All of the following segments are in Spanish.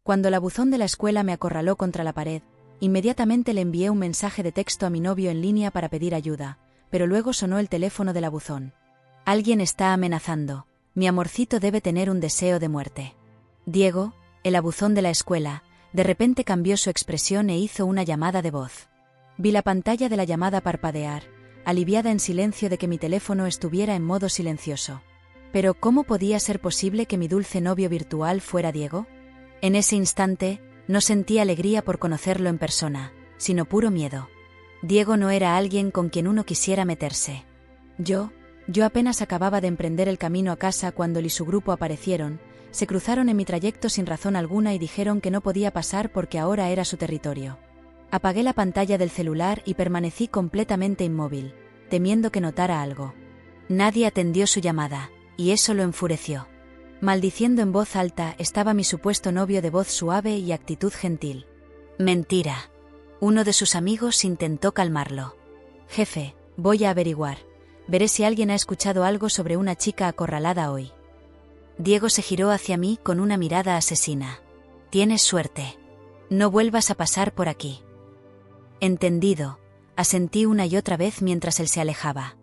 Cuando la buzón de la escuela me acorraló contra la pared, inmediatamente le envié un mensaje de texto a mi novio en línea para pedir ayuda, pero luego sonó el teléfono de la buzón. Alguien está amenazando. Mi amorcito debe tener un deseo de muerte. Diego, el abuzón de la escuela, de repente cambió su expresión e hizo una llamada de voz. Vi la pantalla de la llamada parpadear, aliviada en silencio de que mi teléfono estuviera en modo silencioso. Pero ¿cómo podía ser posible que mi dulce novio virtual fuera Diego? En ese instante, no sentí alegría por conocerlo en persona, sino puro miedo. Diego no era alguien con quien uno quisiera meterse. Yo apenas acababa de emprender el camino a casa cuando él y su grupo aparecieron, se cruzaron en mi trayecto sin razón alguna y dijeron que no podía pasar porque ahora era su territorio. Apagué la pantalla del celular y permanecí completamente inmóvil, temiendo que notara algo. Nadie atendió su llamada, y eso lo enfureció. Maldiciendo en voz alta estaba mi supuesto novio de voz suave y actitud gentil. Mentira. Uno de sus amigos intentó calmarlo. Jefe, voy a averiguar. Veré si alguien ha escuchado algo sobre una chica acorralada hoy. Diego se giró hacia mí con una mirada asesina. Tienes suerte. No vuelvas a pasar por aquí. Entendido, asentí una y otra vez mientras él se alejaba.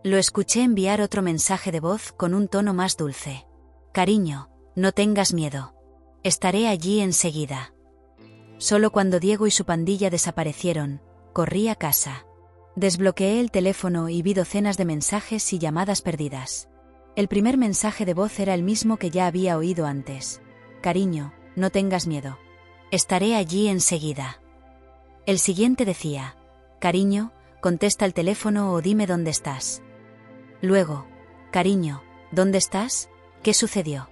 Lo escuché enviar otro mensaje de voz con un tono más dulce. Cariño, no tengas miedo. Estaré allí enseguida. Solo cuando Diego y su pandilla desaparecieron, corrí a casa. Desbloqueé el teléfono y vi docenas de mensajes y llamadas perdidas. El primer mensaje de voz era el mismo que ya había oído antes. Cariño, no tengas miedo. Estaré allí enseguida. El siguiente decía, cariño, contesta el teléfono o dime dónde estás. Luego, cariño, ¿dónde estás? ¿Qué sucedió?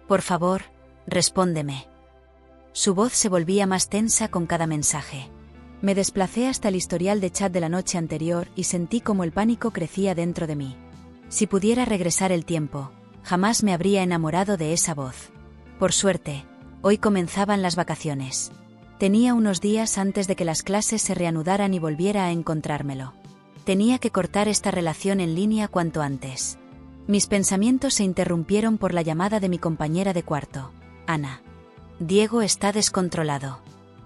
Por favor, respóndeme. Su voz se volvía más tensa con cada mensaje. Me desplacé hasta el historial de chat de la noche anterior y sentí como el pánico crecía dentro de mí. Si pudiera regresar el tiempo, jamás me habría enamorado de esa voz. Por suerte, hoy comenzaban las vacaciones. Tenía unos días antes de que las clases se reanudaran y volviera a encontrármelo. Tenía que cortar esta relación en línea cuanto antes. Mis pensamientos se interrumpieron por la llamada de mi compañera de cuarto, Ana. Diego está descontrolado.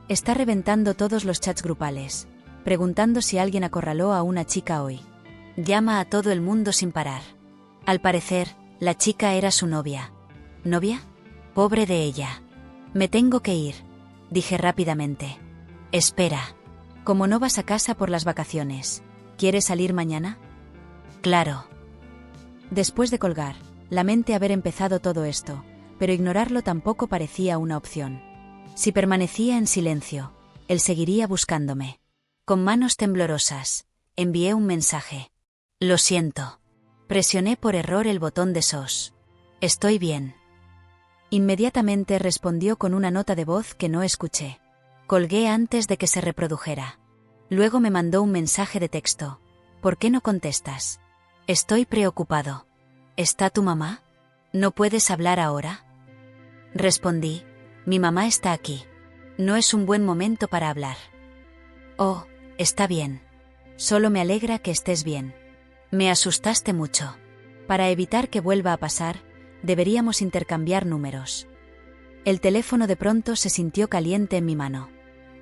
Está reventando todos los chats grupales, preguntando si alguien acorraló a una chica hoy. Llama a todo el mundo sin parar. Al parecer, la chica era su novia. ¿Novia? Pobre de ella. Me tengo que ir, dije rápidamente. Espera. Como no vas a casa por las vacaciones, ¿quieres salir mañana? Claro. Después de colgar, lamenté haber empezado todo esto, pero ignorarlo tampoco parecía una opción. Si permanecía en silencio, él seguiría buscándome. Con manos temblorosas, envié un mensaje. Lo siento. Presioné por error el botón de SOS. Estoy bien. Inmediatamente respondió con una nota de voz que no escuché. Colgué antes de que se reprodujera. Luego me mandó un mensaje de texto. ¿Por qué no contestas? Estoy preocupado. ¿Está tu mamá? ¿No puedes hablar ahora? Respondí. Mi mamá está aquí. No es un buen momento para hablar. Oh, está bien. Solo me alegra que estés bien. Me asustaste mucho. Para evitar que vuelva a pasar, deberíamos intercambiar números. El teléfono de pronto se sintió caliente en mi mano.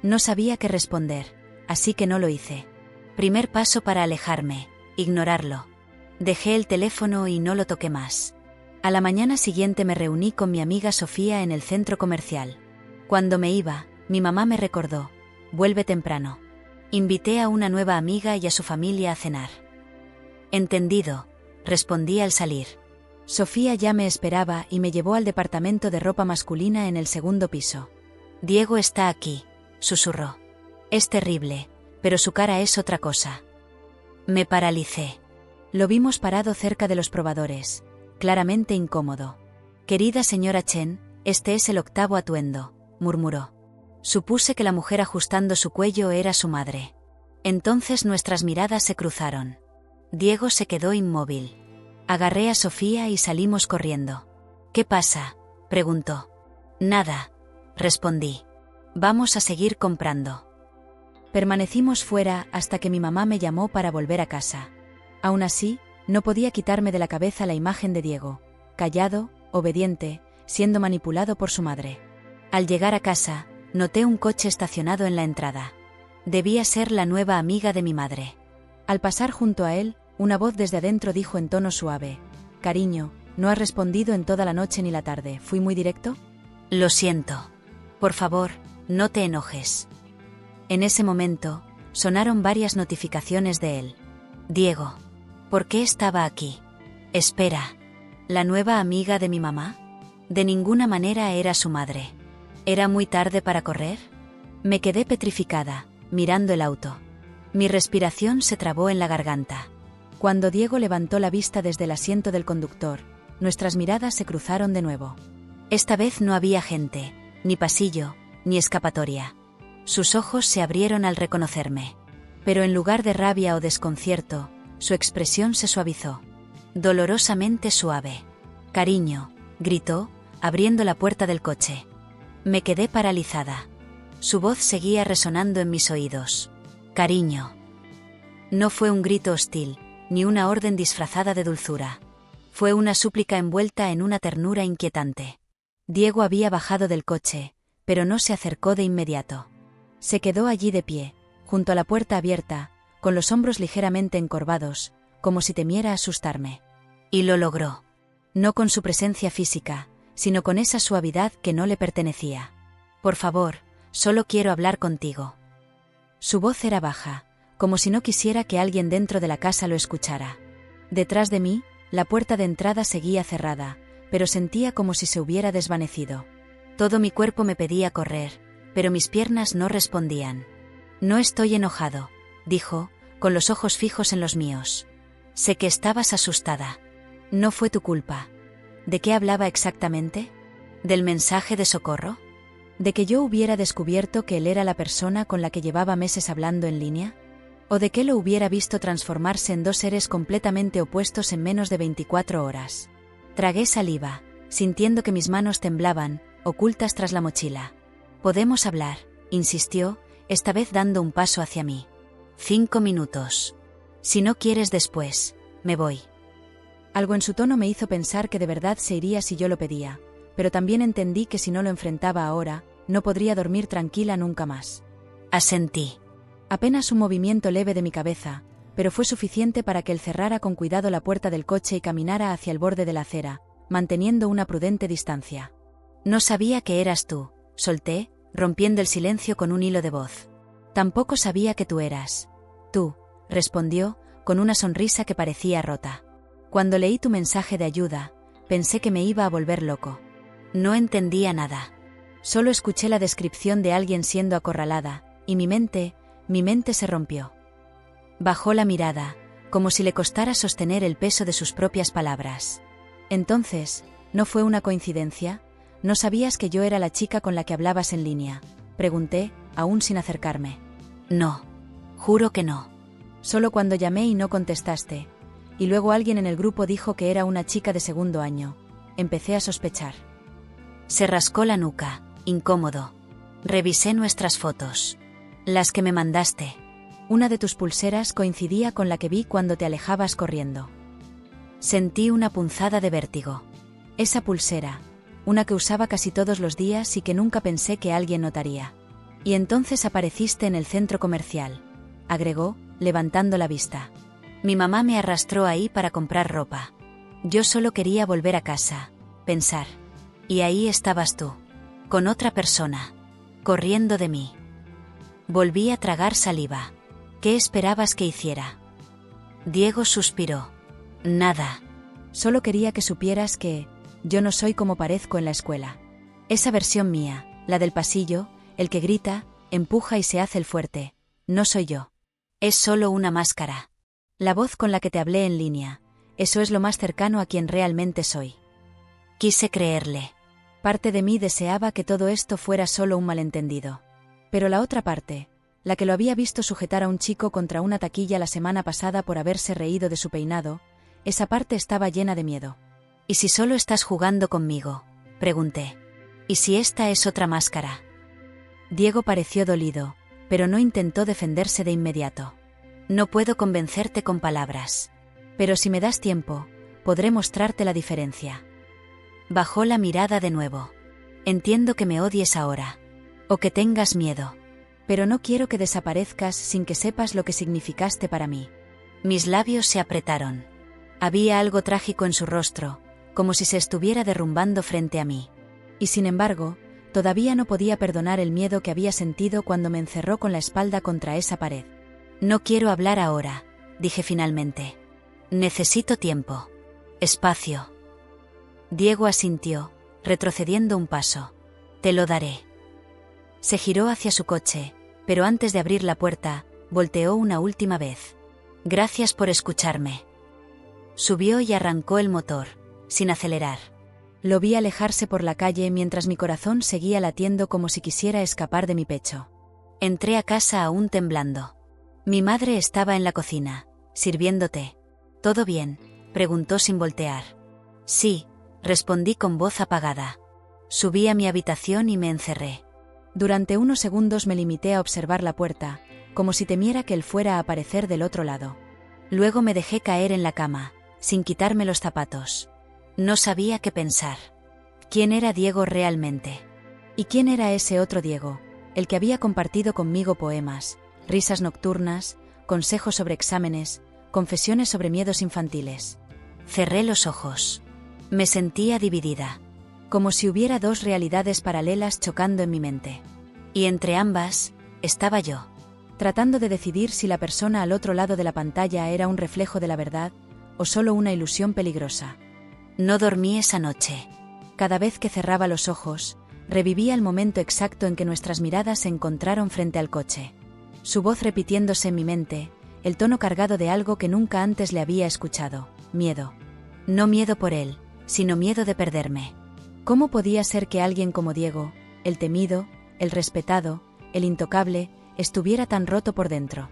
No sabía qué responder, así que no lo hice. Primer paso para alejarme, ignorarlo. Dejé el teléfono y no lo toqué más. A la mañana siguiente me reuní con mi amiga Sofía en el centro comercial. Cuando me iba, mi mamá me recordó, vuelve temprano. Invité a una nueva amiga y a su familia a cenar. Entendido, respondí al salir. Sofía ya me esperaba y me llevó al departamento de ropa masculina en el segundo piso. Diego está aquí, susurró. Es terrible, pero su cara es otra cosa. Me paralicé. Lo vimos parado cerca de los probadores, claramente incómodo. Querida señora Chen, este es el 8º atuendo, murmuró. Supuse que la mujer ajustando su cuello era su madre. Entonces nuestras miradas se cruzaron. Diego se quedó inmóvil. Agarré a Sofía y salimos corriendo. ¿Qué pasa?, preguntó. Nada, respondí. Vamos a seguir comprando. Permanecimos fuera hasta que mi mamá me llamó para volver a casa. Aún así, no podía quitarme de la cabeza la imagen de Diego, callado, obediente, siendo manipulado por su madre. Al llegar a casa, noté un coche estacionado en la entrada. Debía ser la nueva amiga de mi madre. Al pasar junto a él, una voz desde adentro dijo en tono suave: «Cariño, no has respondido en toda la noche ni la tarde. ¿Fui muy directo?» «Lo siento. Por favor, no te enojes». En ese momento, sonaron varias notificaciones de él. «Diego. ¿Por qué estaba aquí? Espera. ¿La nueva amiga de mi mamá?» De ninguna manera era su madre. ¿Era muy tarde para correr? Me quedé petrificada, mirando el auto. Mi respiración se trabó en la garganta. Cuando Diego levantó la vista desde el asiento del conductor, nuestras miradas se cruzaron de nuevo. Esta vez no había gente, ni pasillo, ni escapatoria. Sus ojos se abrieron al reconocerme. Pero en lugar de rabia o desconcierto, su expresión se suavizó. Dolorosamente suave. «Cariño», gritó, abriendo la puerta del coche. Me quedé paralizada. Su voz seguía resonando en mis oídos. «Cariño». No fue un grito hostil, ni una orden disfrazada de dulzura. Fue una súplica envuelta en una ternura inquietante. Diego había bajado del coche, pero no se acercó de inmediato. Se quedó allí de pie, junto a la puerta abierta, con los hombros ligeramente encorvados, como si temiera asustarme. Y lo logró. No con su presencia física, sino con esa suavidad que no le pertenecía. «Por favor, solo quiero hablar contigo». Su voz era baja, como si no quisiera que alguien dentro de la casa lo escuchara. Detrás de mí, la puerta de entrada seguía cerrada, pero sentía como si se hubiera desvanecido. Todo mi cuerpo me pedía correr, pero mis piernas no respondían. «No estoy enojado», dijo, con los ojos fijos en los míos. «Sé que estabas asustada. No fue tu culpa». ¿De qué hablaba exactamente? ¿Del mensaje de socorro? ¿De que yo hubiera descubierto que él era la persona con la que llevaba meses hablando en línea? ¿O de que lo hubiera visto transformarse en dos seres completamente opuestos en menos de 24 horas? Tragué saliva, sintiendo que mis manos temblaban, ocultas tras la mochila. «Podemos hablar», insistió, esta vez dando un paso hacia mí. 5 minutos. Si no quieres después, me voy. Algo en su tono me hizo pensar que de verdad se iría si yo lo pedía, pero también entendí que si no lo enfrentaba ahora, no podría dormir tranquila nunca más. Asentí. Apenas un movimiento leve de mi cabeza, pero fue suficiente para que él cerrara con cuidado la puerta del coche y caminara hacia el borde de la acera, manteniendo una prudente distancia. «No sabía que eras tú», solté, rompiendo el silencio con un hilo de voz. «Tampoco sabía que tú eras». «Tú», respondió, con una sonrisa que parecía rota. «Cuando leí tu mensaje de ayuda, pensé que me iba a volver loco. No entendía nada. Solo escuché la descripción de alguien siendo acorralada, y mi mente se rompió». Bajó la mirada, como si le costara sostener el peso de sus propias palabras. «Entonces, ¿no fue una coincidencia? ¿No sabías que yo era la chica con la que hablabas en línea?», pregunté, aún sin acercarme. «No. Juro que no. Solo cuando llamé y no contestaste. Y luego alguien en el grupo dijo que era una chica de segundo año. Empecé a sospechar». Se rascó la nuca, incómodo. «Revisé nuestras fotos. Las que me mandaste. Una de tus pulseras coincidía con la que vi cuando te alejabas corriendo». Sentí una punzada de vértigo. Esa pulsera, una que usaba casi todos los días y que nunca pensé que alguien notaría. «Y entonces apareciste en el centro comercial», agregó, levantando la vista. «Mi mamá me arrastró ahí para comprar ropa. Yo solo quería volver a casa, pensar. Y ahí estabas tú, con otra persona, corriendo de mí». Volví a tragar saliva. «¿Qué esperabas que hiciera?». Diego suspiró. «Nada. Solo quería que supieras que yo no soy como parezco en la escuela. Esa versión mía, la del pasillo, el que grita, empuja y se hace el fuerte, no soy yo. Es solo una máscara. La voz con la que te hablé en línea, eso es lo más cercano a quien realmente soy». Quise creerle. Parte de mí deseaba que todo esto fuera solo un malentendido. Pero la otra parte, la que lo había visto sujetar a un chico contra una taquilla la semana pasada por haberse reído de su peinado, esa parte estaba llena de miedo. «¿Y si solo estás jugando conmigo?», pregunté. «¿Y si esta es otra máscara?». Diego pareció dolido, pero no intentó defenderse de inmediato. «No puedo convencerte con palabras. Pero si me das tiempo, podré mostrarte la diferencia». Bajó la mirada de nuevo. Entiendo que me odies ahora. O que tengas miedo. Pero no quiero que desaparezcas sin que sepas lo que significaste para mí. Mis labios se apretaron. Había algo trágico en su rostro, como si se estuviera derrumbando frente a mí. Y sin embargo, todavía no podía perdonar el miedo que había sentido cuando me encerró con la espalda contra esa pared. No quiero hablar ahora, dije finalmente. Necesito tiempo. Espacio. Diego asintió, retrocediendo un paso. Te lo daré. Se giró hacia su coche, pero antes de abrir la puerta, volteó una última vez. Gracias por escucharme. Subió y arrancó el motor, sin acelerar. Lo vi alejarse por la calle mientras mi corazón seguía latiendo como si quisiera escapar de mi pecho. Entré a casa aún temblando. Mi madre estaba en la cocina, sirviendo té. ¿Todo bien?, preguntó sin voltear. Sí, respondí con voz apagada. Subí a mi habitación y me encerré. Durante unos segundos me limité a observar la puerta, como si temiera que él fuera a aparecer del otro lado. Luego me dejé caer en la cama, sin quitarme los zapatos. No sabía qué pensar. ¿Quién era Diego realmente? ¿Y quién era ese otro Diego, el que había compartido conmigo poemas, risas nocturnas, consejos sobre exámenes, confesiones sobre miedos infantiles? Cerré los ojos. Me sentía dividida, como si hubiera dos realidades paralelas chocando en mi mente. Y entre ambas, estaba yo, tratando de decidir si la persona al otro lado de la pantalla era un reflejo de la verdad o solo una ilusión peligrosa. No dormí esa noche. Cada vez que cerraba los ojos, revivía el momento exacto en que nuestras miradas se encontraron frente al coche. Su voz repitiéndose en mi mente, el tono cargado de algo que nunca antes le había escuchado: miedo. No miedo por él, sino miedo de perderme. ¿Cómo podía ser que alguien como Diego, el temido, el respetado, el intocable, estuviera tan roto por dentro?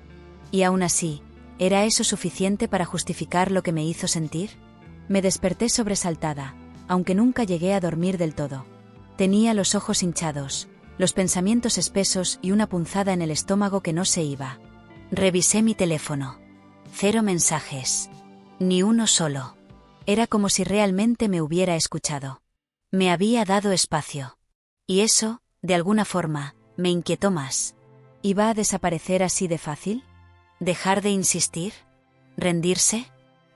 Y aún así, ¿era eso suficiente para justificar lo que me hizo sentir? Me desperté sobresaltada, aunque nunca llegué a dormir del todo. Tenía los ojos hinchados, los pensamientos espesos y una punzada en el estómago que no se iba. Revisé mi teléfono. 0 mensajes. Ni uno solo. Era como si realmente me hubiera escuchado. Me había dado espacio. Y eso, de alguna forma, me inquietó más. ¿Iba a desaparecer así de fácil? ¿Dejar de insistir? ¿Rendirse?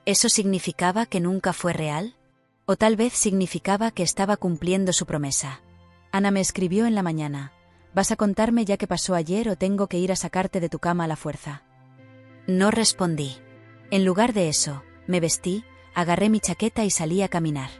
¿Eso significaba que nunca fue real? ¿O tal vez significaba que estaba cumpliendo su promesa? Ana me escribió en la mañana. ¿Vas a contarme ya qué pasó ayer o tengo que ir a sacarte de tu cama a la fuerza? No respondí. En lugar de eso, me vestí, agarré mi chaqueta y salí a caminar.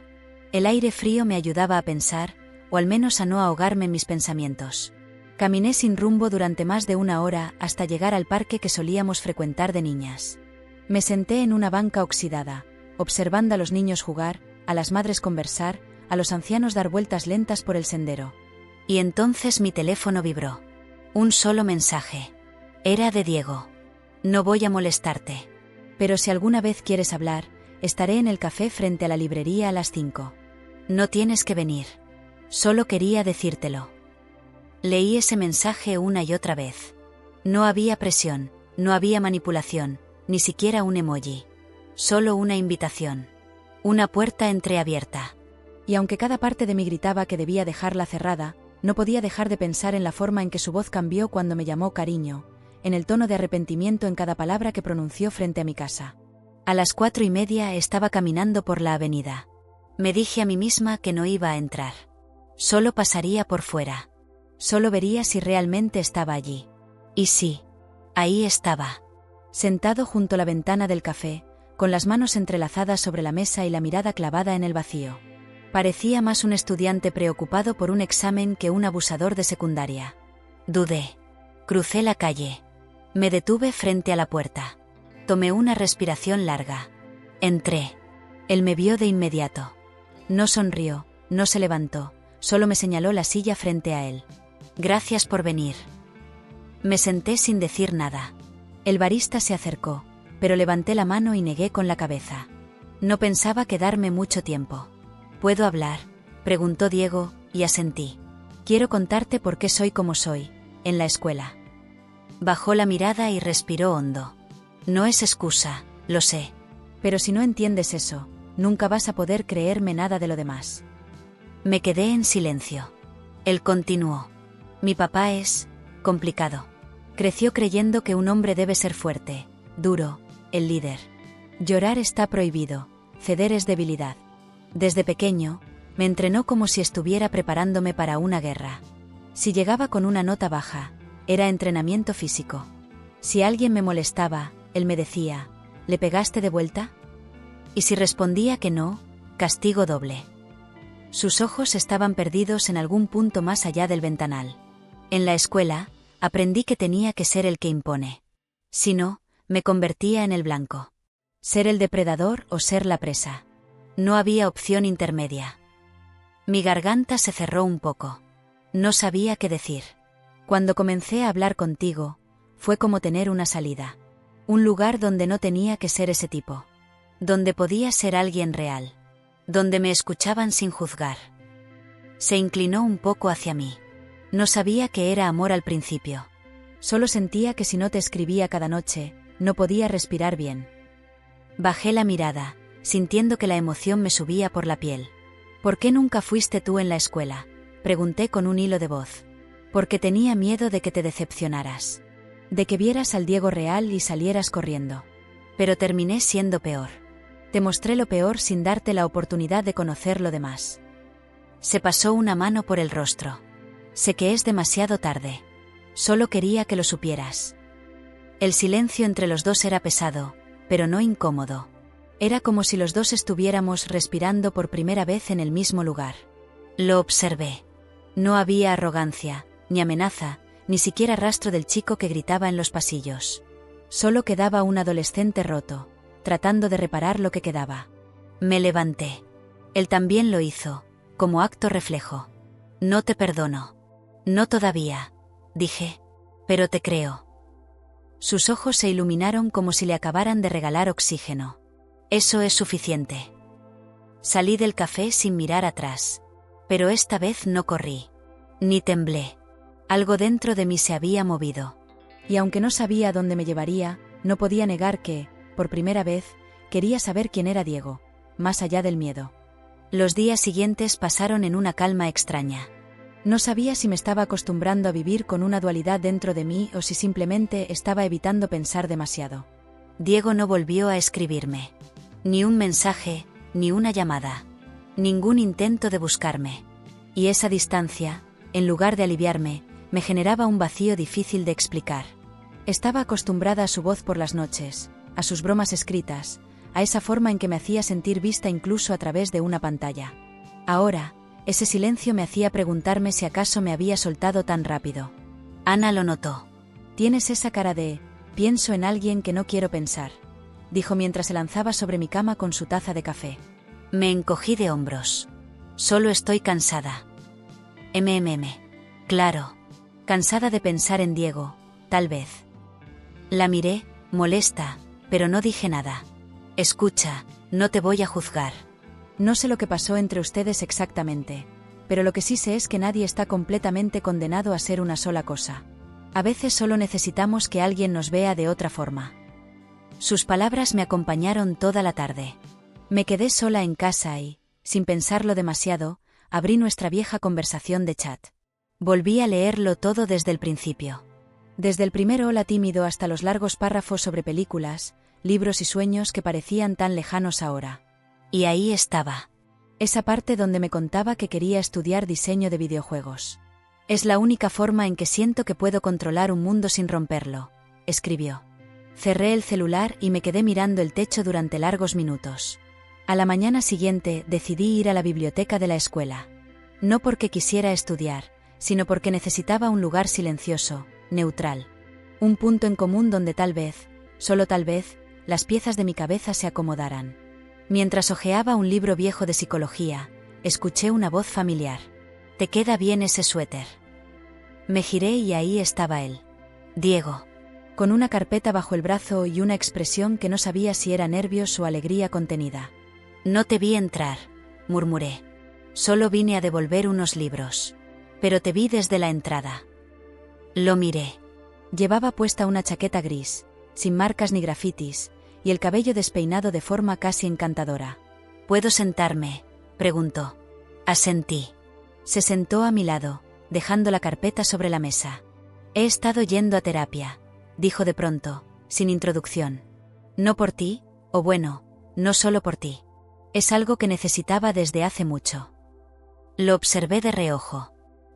El aire frío me ayudaba a pensar, o al menos a no ahogarme en mis pensamientos. Caminé sin rumbo durante más de 1 hora hasta llegar al parque que solíamos frecuentar de niñas. Me senté en una banca oxidada, observando a los niños jugar, a las madres conversar, a los ancianos dar vueltas lentas por el sendero. Y entonces mi teléfono vibró. Un solo mensaje. Era de Diego. No voy a molestarte. Pero si alguna vez quieres hablar, estaré en el café frente a la librería a las 5. No tienes que venir. Solo quería decírtelo. Leí ese mensaje una y otra vez. No había presión, no había manipulación, ni siquiera un emoji. Solo una invitación. Una puerta entreabierta. Y aunque cada parte de mí gritaba que debía dejarla cerrada, no podía dejar de pensar en la forma en que su voz cambió cuando me llamó cariño, en el tono de arrepentimiento en cada palabra que pronunció frente a mi casa. A las 4:30 estaba caminando por la avenida. Me dije a mí misma que no iba a entrar. Solo pasaría por fuera. Solo vería si realmente estaba allí. Y sí, ahí estaba. Sentado junto a la ventana del café, con las manos entrelazadas sobre la mesa y la mirada clavada en el vacío. Parecía más un estudiante preocupado por un examen que un abusador de secundaria. Dudé. Crucé la calle. Me detuve frente a la puerta. Tomé una respiración larga. Entré. Él me vio de inmediato. No sonrió, no se levantó, solo me señaló la silla frente a él. Gracias por venir. Me senté sin decir nada. El barista se acercó, pero levanté la mano y negué con la cabeza. No pensaba quedarme mucho tiempo. ¿Puedo hablar?, preguntó Diego, y asentí. Quiero contarte por qué soy como soy, en la escuela. Bajó la mirada y respiró hondo. No es excusa, lo sé. Pero si no entiendes eso, nunca vas a poder creerme nada de lo demás. Me quedé en silencio. Él continuó. Mi papá es complicado. Creció creyendo que un hombre debe ser fuerte, duro, el líder. Llorar está prohibido, ceder es debilidad. Desde pequeño, me entrenó como si estuviera preparándome para una guerra. Si llegaba con una nota baja, era entrenamiento físico. Si alguien me molestaba, él me decía, ¿le pegaste de vuelta? Y si respondía que no, castigo doble. Sus ojos estaban perdidos en algún punto más allá del ventanal. En la escuela, aprendí que tenía que ser el que impone. Si no, me convertía en el blanco. Ser el depredador o ser la presa. No había opción intermedia. Mi garganta se cerró un poco. No sabía qué decir. Cuando comencé a hablar contigo, fue como tener una salida. Un lugar donde no tenía que ser ese tipo. Donde podía ser alguien real. Donde me escuchaban sin juzgar. Se inclinó un poco hacia mí. No sabía que era amor al principio. Solo sentía que si no te escribía cada noche, no podía respirar bien. Bajé la mirada, sintiendo que la emoción me subía por la piel. ¿Por qué nunca fuiste tú en la escuela?, pregunté con un hilo de voz. Porque tenía miedo de que te decepcionaras. De que vieras al Diego real y salieras corriendo. Pero terminé siendo peor. Te mostré lo peor sin darte la oportunidad de conocer lo demás. Se pasó una mano por el rostro. Sé que es demasiado tarde. Solo quería que lo supieras. El silencio entre los dos era pesado, pero no incómodo. Era como si los dos estuviéramos respirando por primera vez en el mismo lugar. Lo observé. No había arrogancia, ni amenaza, ni siquiera rastro del chico que gritaba en los pasillos. Solo quedaba un adolescente roto, tratando de reparar lo que quedaba. Me levanté. Él también lo hizo, como acto reflejo. No te perdono. No todavía, dije. Pero te creo. Sus ojos se iluminaron como si le acabaran de regalar oxígeno. Eso es suficiente. Salí del café sin mirar atrás. Pero esta vez no corrí. Ni temblé. Algo dentro de mí se había movido. Y aunque no sabía dónde me llevaría, no podía negar que, por primera vez, quería saber quién era Diego, más allá del miedo. Los días siguientes pasaron en una calma extraña. No sabía si me estaba acostumbrando a vivir con una dualidad dentro de mí o si simplemente estaba evitando pensar demasiado. Diego no volvió a escribirme. Ni un mensaje, ni una llamada. Ningún intento de buscarme. Y esa distancia, en lugar de aliviarme, me generaba un vacío difícil de explicar. Estaba acostumbrada a su voz por las noches, a sus bromas escritas, a esa forma en que me hacía sentir vista incluso a través de una pantalla. Ahora, ese silencio me hacía preguntarme si acaso me había soltado tan rápido. Ana lo notó. Tienes esa cara de, pienso en alguien que no quiero pensar, dijo mientras se lanzaba sobre mi cama con su taza de café. Me encogí de hombros. Solo estoy cansada. Claro. Cansada de pensar en Diego, tal vez. La miré, molesta, pero no dije nada. Escucha, no te voy a juzgar. No sé lo que pasó entre ustedes exactamente, pero lo que sí sé es que nadie está completamente condenado a ser una sola cosa. A veces solo necesitamos que alguien nos vea de otra forma. Sus palabras me acompañaron toda la tarde. Me quedé sola en casa y, sin pensarlo demasiado, abrí nuestra vieja conversación de chat. Volví a leerlo todo desde el principio. Desde el primer hola tímido hasta los largos párrafos sobre películas, libros y sueños que parecían tan lejanos ahora. Y ahí estaba. Esa parte donde me contaba que quería estudiar diseño de videojuegos. Es la única forma en que siento que puedo controlar un mundo sin romperlo, escribió. Cerré el celular y me quedé mirando el techo durante largos minutos. A la mañana siguiente decidí ir a la biblioteca de la escuela. No porque quisiera estudiar, sino porque necesitaba un lugar silencioso, neutral. Un punto en común donde tal vez, solo tal vez, las piezas de mi cabeza se acomodaran. Mientras hojeaba un libro viejo de psicología, escuché una voz familiar. «Te queda bien ese suéter». Me giré y ahí estaba él. Diego. Con una carpeta bajo el brazo y una expresión que no sabía si era nervios o alegría contenida. «No te vi entrar», murmuré. «Solo vine a devolver unos libros. Pero te vi desde la entrada». Lo miré. Llevaba puesta una chaqueta gris, sin marcas ni grafitis, y el cabello despeinado de forma casi encantadora. «¿Puedo sentarme?», preguntó. Asentí. Se sentó a mi lado, dejando la carpeta sobre la mesa. He estado yendo a terapia, dijo de pronto, sin introducción. No por ti, o bueno, no solo por ti. Es algo que necesitaba desde hace mucho. Lo observé de reojo.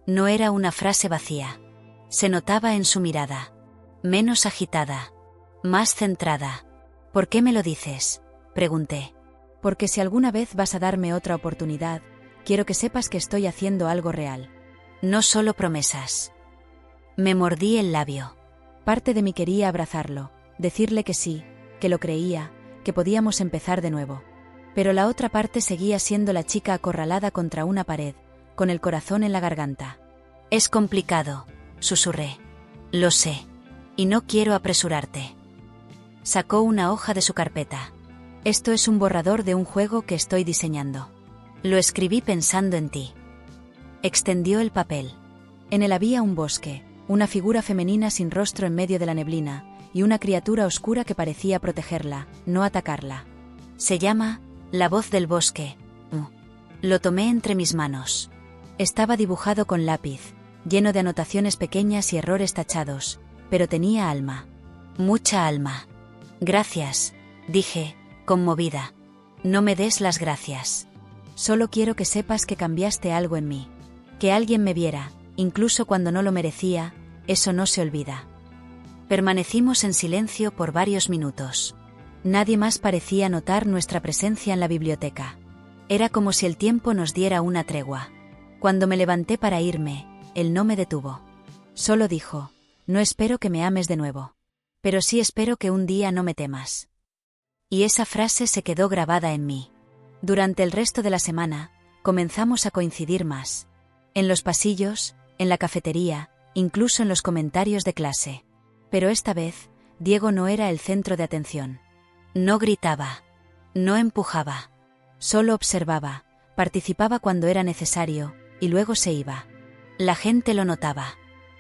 No era una frase vacía. Se notaba en su mirada. Menos agitada. Más centrada. ¿Por qué me lo dices?, pregunté. Porque si alguna vez vas a darme otra oportunidad, quiero que sepas que estoy haciendo algo real. No solo promesas. Me mordí el labio. Parte de mí quería abrazarlo, decirle que sí, que lo creía, que podíamos empezar de nuevo. Pero la otra parte seguía siendo la chica acorralada contra una pared, con el corazón en la garganta. Es complicado, susurré. Lo sé. Y no quiero apresurarte. Sacó una hoja de su carpeta. Esto es un borrador de un juego que estoy diseñando. Lo escribí pensando en ti. Extendió el papel. En él había un bosque, una figura femenina sin rostro en medio de la neblina, y una criatura oscura que parecía protegerla, no atacarla. Se llama La voz del bosque. Lo tomé entre mis manos. Estaba dibujado con lápiz, lleno de anotaciones pequeñas y errores tachados, pero tenía alma. Mucha alma. Gracias, dije, conmovida. No me des las gracias. Solo quiero que sepas que cambiaste algo en mí. Que alguien me viera, incluso cuando no lo merecía, eso no se olvida. Permanecimos en silencio por varios minutos. Nadie más parecía notar nuestra presencia en la biblioteca. Era como si el tiempo nos diera una tregua. Cuando me levanté para irme, él no me detuvo. Solo dijo, no espero que me ames de nuevo. Pero sí espero que un día no me temas. Y esa frase se quedó grabada en mí. Durante el resto de la semana, comenzamos a coincidir más. En los pasillos, en la cafetería, incluso en los comentarios de clase. Pero esta vez, Diego no era el centro de atención. No gritaba. No empujaba. Solo observaba, participaba cuando era necesario, y luego se iba. La gente lo notaba.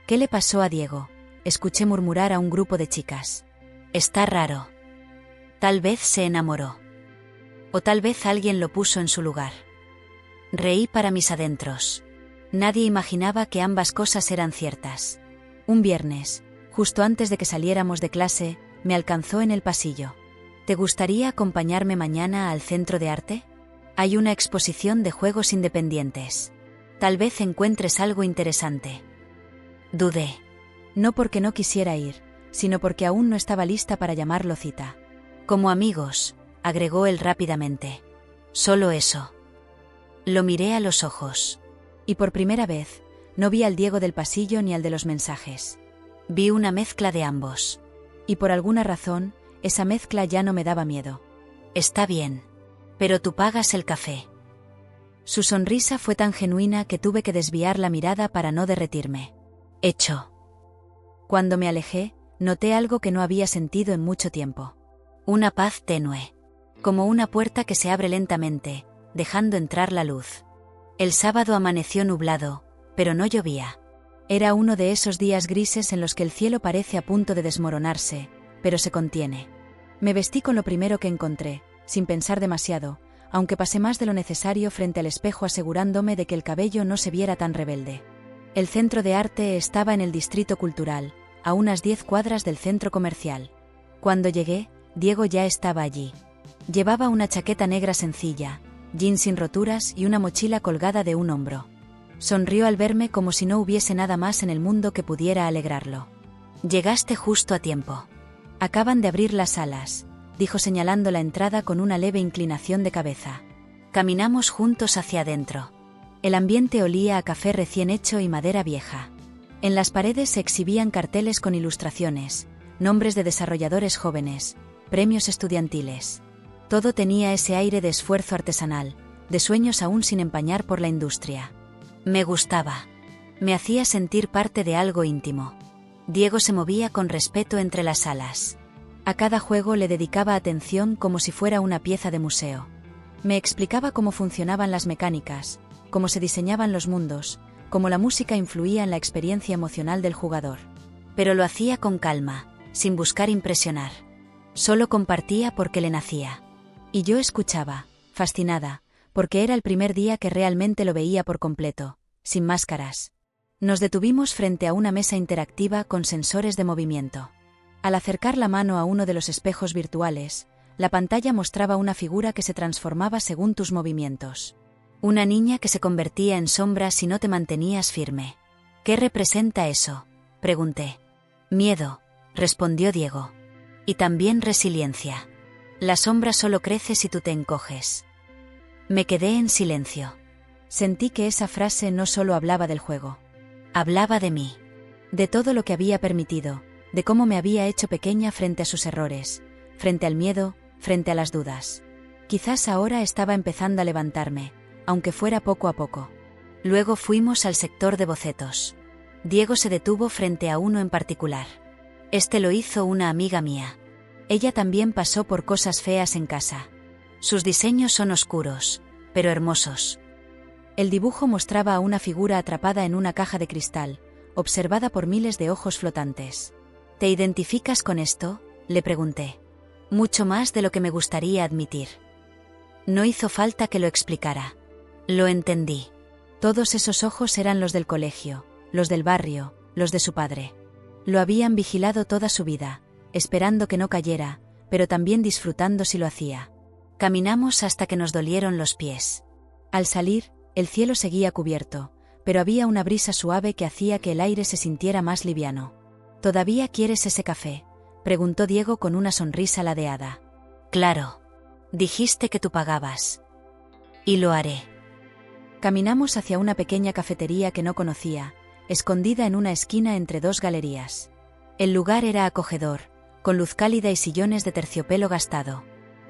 ¿Qué le pasó a Diego?, escuché murmurar a un grupo de chicas. Está raro. Tal vez se enamoró. O tal vez alguien lo puso en su lugar. Reí para mis adentros. Nadie imaginaba que ambas cosas eran ciertas. Un viernes, justo antes de que saliéramos de clase, me alcanzó en el pasillo. ¿Te gustaría acompañarme mañana al centro de arte? Hay una exposición de juegos independientes. Tal vez encuentres algo interesante. Dudé. No porque no quisiera ir, sino porque aún no estaba lista para llamarlo cita. Como amigos, agregó él rápidamente. Solo eso. Lo miré a los ojos. Y por primera vez, no vi al Diego del pasillo ni al de los mensajes. Vi una mezcla de ambos. Y por alguna razón, esa mezcla ya no me daba miedo. Está bien. Pero tú pagas el café. Su sonrisa fue tan genuina que tuve que desviar la mirada para no derretirme. Hecho. Cuando me alejé, noté algo que no había sentido en mucho tiempo. Una paz tenue. Como una puerta que se abre lentamente, dejando entrar la luz. El sábado amaneció nublado, pero no llovía. Era uno de esos días grises en los que el cielo parece a punto de desmoronarse, pero se contiene. Me vestí con lo primero que encontré, sin pensar demasiado, aunque pasé más de lo necesario frente al espejo asegurándome de que el cabello no se viera tan rebelde. El centro de arte estaba en el distrito cultural, a unas 10 cuadras del centro comercial. Cuando llegué, Diego ya estaba allí. Llevaba una chaqueta negra sencilla, jeans sin roturas y una mochila colgada de un hombro. Sonrió al verme como si no hubiese nada más en el mundo que pudiera alegrarlo. Llegaste justo a tiempo. Acaban de abrir las salas, dijo señalando la entrada con una leve inclinación de cabeza. Caminamos juntos hacia adentro. El ambiente olía a café recién hecho y madera vieja. En las paredes se exhibían carteles con ilustraciones, nombres de desarrolladores jóvenes, premios estudiantiles. Todo tenía ese aire de esfuerzo artesanal, de sueños aún sin empañar por la industria. Me gustaba. Me hacía sentir parte de algo íntimo. Diego se movía con respeto entre las salas. A cada juego le dedicaba atención como si fuera una pieza de museo. Me explicaba cómo funcionaban las mecánicas, cómo se diseñaban los mundos, cómo la música influía en la experiencia emocional del jugador. Pero lo hacía con calma, sin buscar impresionar. Solo compartía porque le nacía. Y yo escuchaba, fascinada, porque era el primer día que realmente lo veía por completo, sin máscaras. Nos detuvimos frente a una mesa interactiva con sensores de movimiento. Al acercar la mano a uno de los espejos virtuales, la pantalla mostraba una figura que se transformaba según tus movimientos. Una niña que se convertía en sombra si no te mantenías firme. ¿Qué representa eso?, pregunté. Miedo, respondió Diego. Y también resiliencia. La sombra solo crece si tú te encoges. Me quedé en silencio. Sentí que esa frase no solo hablaba del juego. Hablaba de mí. De todo lo que había permitido, de cómo me había hecho pequeña frente a sus errores, frente al miedo, frente a las dudas. Quizás ahora estaba empezando a levantarme, aunque fuera poco a poco. Luego fuimos al sector de bocetos. Diego se detuvo frente a uno en particular. Este lo hizo una amiga mía. Ella también pasó por cosas feas en casa. Sus diseños son oscuros, pero hermosos. El dibujo mostraba a una figura atrapada en una caja de cristal, observada por miles de ojos flotantes. ¿Te identificas con esto?, le pregunté. Mucho más de lo que me gustaría admitir. No hizo falta que lo explicara. Lo entendí. Todos esos ojos eran los del colegio, los del barrio, los de su padre. Lo habían vigilado toda su vida, esperando que no cayera, pero también disfrutando si lo hacía. Caminamos hasta que nos dolieron los pies. Al salir, el cielo seguía cubierto, pero había una brisa suave que hacía que el aire se sintiera más liviano. ¿Todavía quieres ese café?, preguntó Diego con una sonrisa ladeada. Claro. Dijiste que tú pagabas. Y lo haré. Caminamos hacia una pequeña cafetería que no conocía, escondida en una esquina entre dos galerías. El lugar era acogedor, con luz cálida y sillones de terciopelo gastado.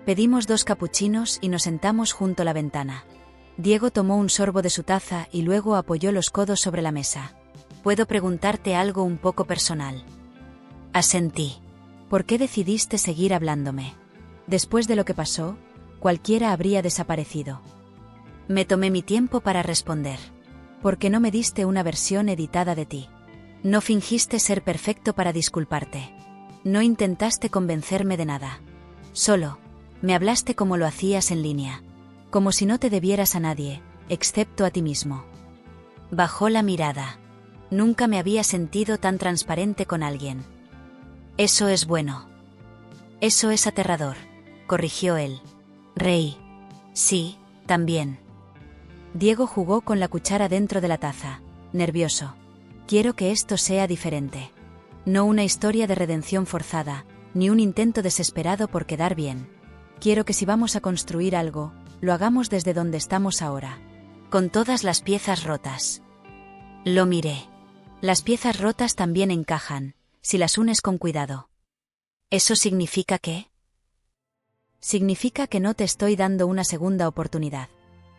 Pedimos 2 capuchinos y nos sentamos junto a la ventana. Diego tomó un sorbo de su taza y luego apoyó los codos sobre la mesa. ¿Puedo preguntarte algo un poco personal? Asentí. ¿Por qué decidiste seguir hablándome? Después de lo que pasó, cualquiera habría desaparecido. Me tomé mi tiempo para responder. Porque no me diste una versión editada de ti. No fingiste ser perfecto para disculparte. No intentaste convencerme de nada. Solo, me hablaste como lo hacías en línea. Como si no te debieras a nadie, excepto a ti mismo. Bajó la mirada. Nunca me había sentido tan transparente con alguien. Eso es bueno. Eso es aterrador, corrigió él. Reí. Sí, también. Diego jugó con la cuchara dentro de la taza, nervioso. Quiero que esto sea diferente. No una historia de redención forzada, ni un intento desesperado por quedar bien. Quiero que si vamos a construir algo, lo hagamos desde donde estamos ahora. Con todas las piezas rotas. Lo miré. Las piezas rotas también encajan, si las unes con cuidado. ¿Eso significa qué? Significa que no te estoy dando una segunda oportunidad.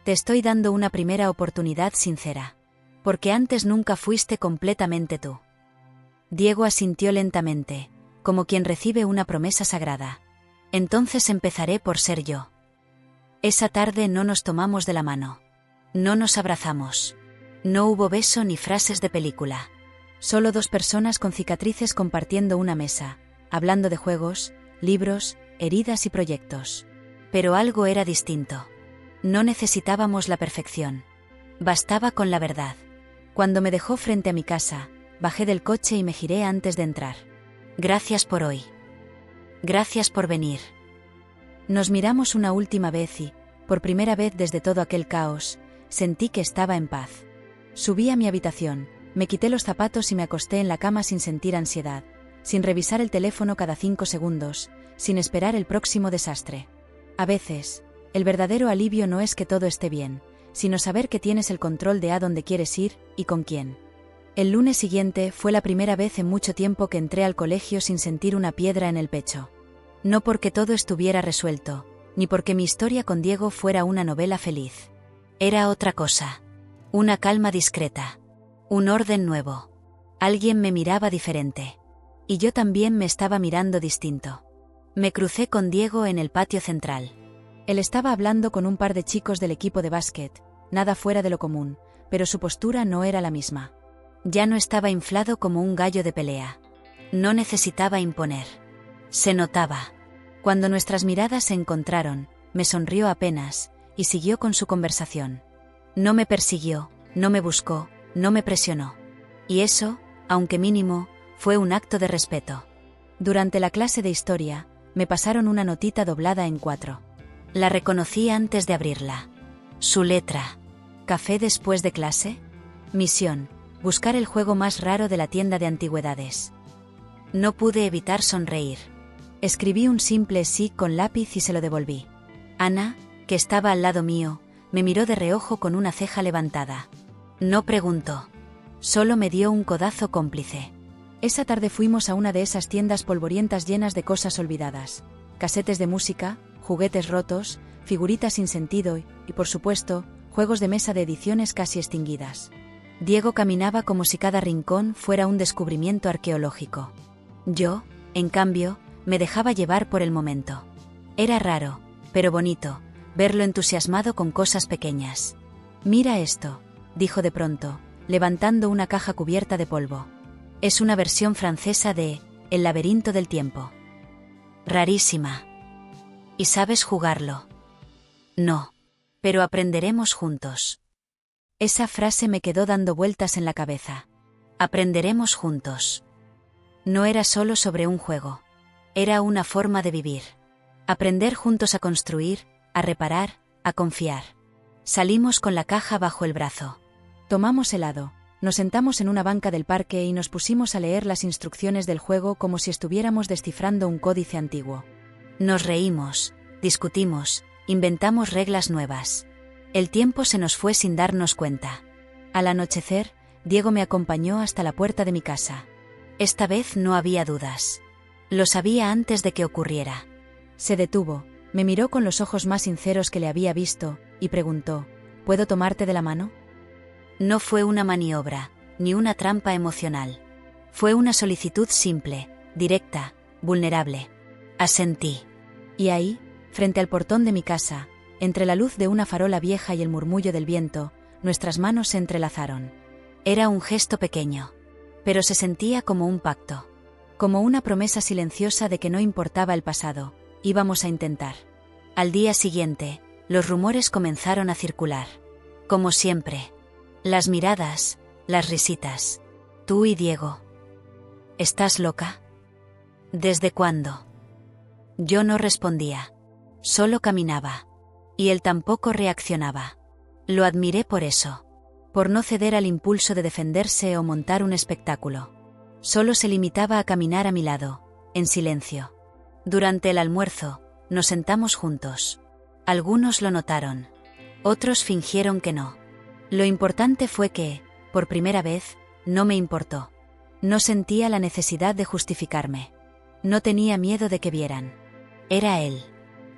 Te estoy dando una primera oportunidad sincera. Porque antes nunca fuiste completamente tú. Diego asintió lentamente, como quien recibe una promesa sagrada. Entonces empezaré por ser yo. Esa tarde no nos tomamos de la mano. No nos abrazamos. No hubo beso ni frases de película. Solo 2 personas con cicatrices compartiendo una mesa, hablando de juegos, libros, heridas y proyectos. Pero algo era distinto. No necesitábamos la perfección. Bastaba con la verdad. Cuando me dejó frente a mi casa, bajé del coche y me giré antes de entrar. Gracias por hoy. Gracias por venir. Nos miramos una última vez y, por primera vez desde todo aquel caos, sentí que estaba en paz. Subí a mi habitación, me quité los zapatos y me acosté en la cama sin sentir ansiedad, sin revisar el teléfono cada 5 segundos, sin esperar el próximo desastre. A veces, el verdadero alivio no es que todo esté bien, sino saber que tienes el control de a dónde quieres ir y con quién. El lunes siguiente fue la primera vez en mucho tiempo que entré al colegio sin sentir una piedra en el pecho. No porque todo estuviera resuelto, ni porque mi historia con Diego fuera una novela feliz. Era otra cosa. Una calma discreta. Un orden nuevo. Alguien me miraba diferente. Y yo también me estaba mirando distinto. Me crucé con Diego en el patio central. Él estaba hablando con un par de chicos del equipo de básquet, nada fuera de lo común, pero su postura no era la misma. Ya no estaba inflado como un gallo de pelea. No necesitaba imponer. Se notaba. Cuando nuestras miradas se encontraron, me sonrió apenas, y siguió con su conversación. No me persiguió, no me buscó, no me presionó. Y eso, aunque mínimo, fue un acto de respeto. Durante la clase de historia, me pasaron una notita doblada en 4. La reconocí antes de abrirla. Su letra. ¿Café después de clase? Misión: buscar el juego más raro de la tienda de antigüedades. No pude evitar sonreír. Escribí un simple sí con lápiz y se lo devolví. Ana, que estaba al lado mío, me miró de reojo con una ceja levantada. No preguntó. Solo me dio un codazo cómplice. Esa tarde fuimos a una de esas tiendas polvorientas llenas de cosas olvidadas. Casetes de música, juguetes rotos, figuritas sin sentido y, por supuesto, juegos de mesa de ediciones casi extinguidas. Diego caminaba como si cada rincón fuera un descubrimiento arqueológico. Yo, en cambio, me dejaba llevar por el momento. Era raro, pero bonito, verlo entusiasmado con cosas pequeñas. «Mira esto», dijo de pronto, levantando una caja cubierta de polvo. Es una versión francesa de El laberinto del tiempo. Rarísima. ¿Y sabes jugarlo? No. Pero aprenderemos juntos. Esa frase me quedó dando vueltas en la cabeza. Aprenderemos juntos. No era solo sobre un juego. Era una forma de vivir. Aprender juntos a construir, a reparar, a confiar. Salimos con la caja bajo el brazo. Tomamos helado, nos sentamos en una banca del parque y nos pusimos a leer las instrucciones del juego como si estuviéramos descifrando un códice antiguo. Nos reímos, discutimos, inventamos reglas nuevas. El tiempo se nos fue sin darnos cuenta. Al anochecer, Diego me acompañó hasta la puerta de mi casa. Esta vez no había dudas. Lo sabía antes de que ocurriera. Se detuvo, me miró con los ojos más sinceros que le había visto, y preguntó: ¿puedo tomarte de la mano? No fue una maniobra, ni una trampa emocional. Fue una solicitud simple, directa, vulnerable. Asentí. Y ahí, frente al portón de mi casa, entre la luz de una farola vieja y el murmullo del viento, nuestras manos se entrelazaron. Era un gesto pequeño, pero se sentía como un pacto, como una promesa silenciosa de que no importaba el pasado, íbamos a intentar. Al día siguiente, los rumores comenzaron a circular. Como siempre. Las miradas, las risitas. Tú y Diego. ¿Estás loca? ¿Desde cuándo? Yo no respondía. Solo caminaba. Y él tampoco reaccionaba. Lo admiré por eso. Por no ceder al impulso de defenderse o montar un espectáculo. Solo se limitaba a caminar a mi lado, en silencio. Durante el almuerzo, nos sentamos juntos. Algunos lo notaron. Otros fingieron que no. Lo importante fue que, por primera vez, no me importó. No sentía la necesidad de justificarme. No tenía miedo de que vieran. Era él.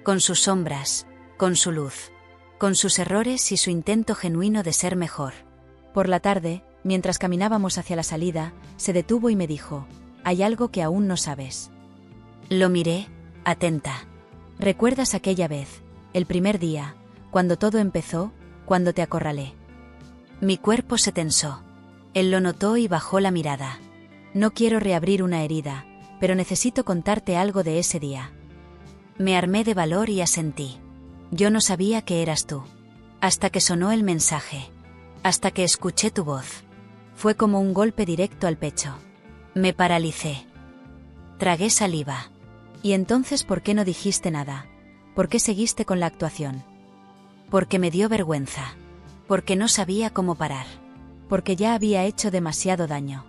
Con sus sombras, con su luz, con sus errores y su intento genuino de ser mejor. Por la tarde, mientras caminábamos hacia la salida, se detuvo y me dijo: «Hay algo que aún no sabes». Lo miré, atenta. ¿Recuerdas aquella vez, el primer día, cuando todo empezó, cuando te acorralé? Mi cuerpo se tensó. Él lo notó y bajó la mirada. No quiero reabrir una herida, pero necesito contarte algo de ese día. Me armé de valor y asentí. Yo no sabía que eras tú. Hasta que sonó el mensaje. Hasta que escuché tu voz. Fue como un golpe directo al pecho. Me paralicé. Tragué saliva. ¿Y entonces por qué no dijiste nada? ¿Por qué seguiste con la actuación? Porque me dio vergüenza. Porque no sabía cómo parar. Porque ya había hecho demasiado daño.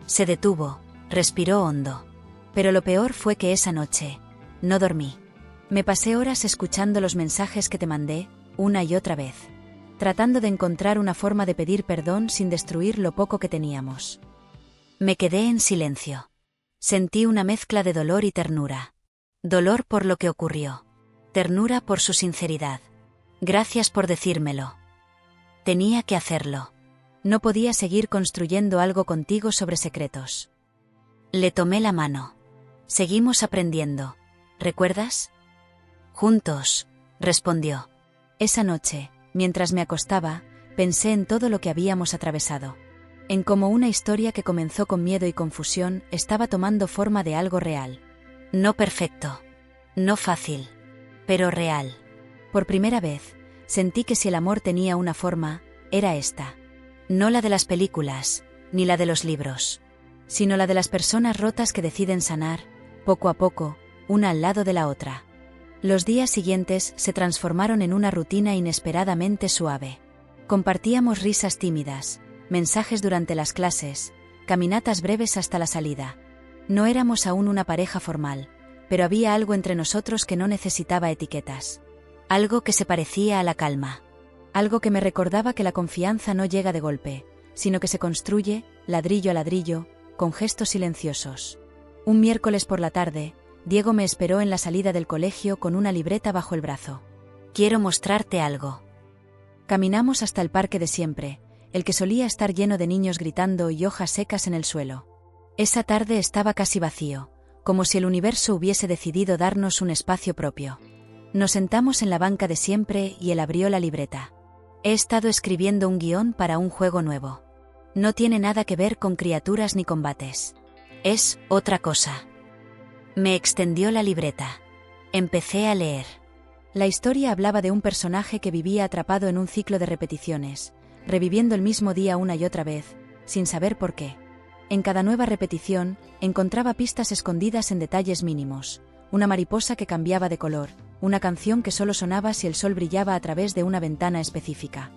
Se detuvo, respiró hondo. Pero lo peor fue que esa noche no dormí. Me pasé horas escuchando los mensajes que te mandé, una y otra vez. Tratando de encontrar una forma de pedir perdón sin destruir lo poco que teníamos. Me quedé en silencio. Sentí una mezcla de dolor y ternura. Dolor por lo que ocurrió. Ternura por su sinceridad. Gracias por decírmelo. Tenía que hacerlo. No podía seguir construyendo algo contigo sobre secretos. Le tomé la mano. Seguimos aprendiendo. ¿Recuerdas? Juntos, respondió. Esa noche, mientras me acostaba, pensé en todo lo que habíamos atravesado. En cómo una historia que comenzó con miedo y confusión estaba tomando forma de algo real. No perfecto. No fácil. Pero real. Por primera vez, sentí que si el amor tenía una forma, era esta. No la de las películas, ni la de los libros, sino la de las personas rotas que deciden sanar, poco a poco, una al lado de la otra. Los días siguientes se transformaron en una rutina inesperadamente suave. Compartíamos risas tímidas, mensajes durante las clases, caminatas breves hasta la salida. No éramos aún una pareja formal, pero había algo entre nosotros que no necesitaba etiquetas. Algo que se parecía a la calma. Algo que me recordaba que la confianza no llega de golpe, sino que se construye, ladrillo a ladrillo, con gestos silenciosos. Un miércoles por la tarde, Diego me esperó en la salida del colegio con una libreta bajo el brazo. «Quiero mostrarte algo». Caminamos hasta el parque de siempre, el que solía estar lleno de niños gritando y hojas secas en el suelo. Esa tarde estaba casi vacío, como si el universo hubiese decidido darnos un espacio propio. Nos sentamos en la banca de siempre y él abrió la libreta. «He estado escribiendo un guión para un juego nuevo. No tiene nada que ver con criaturas ni combates. Es otra cosa». Me extendió la libreta. Empecé a leer. La historia hablaba de un personaje que vivía atrapado en un ciclo de repeticiones, reviviendo el mismo día una y otra vez, sin saber por qué. En cada nueva repetición, encontraba pistas escondidas en detalles mínimos, una mariposa que cambiaba de color, una canción que solo sonaba si el sol brillaba a través de una ventana específica.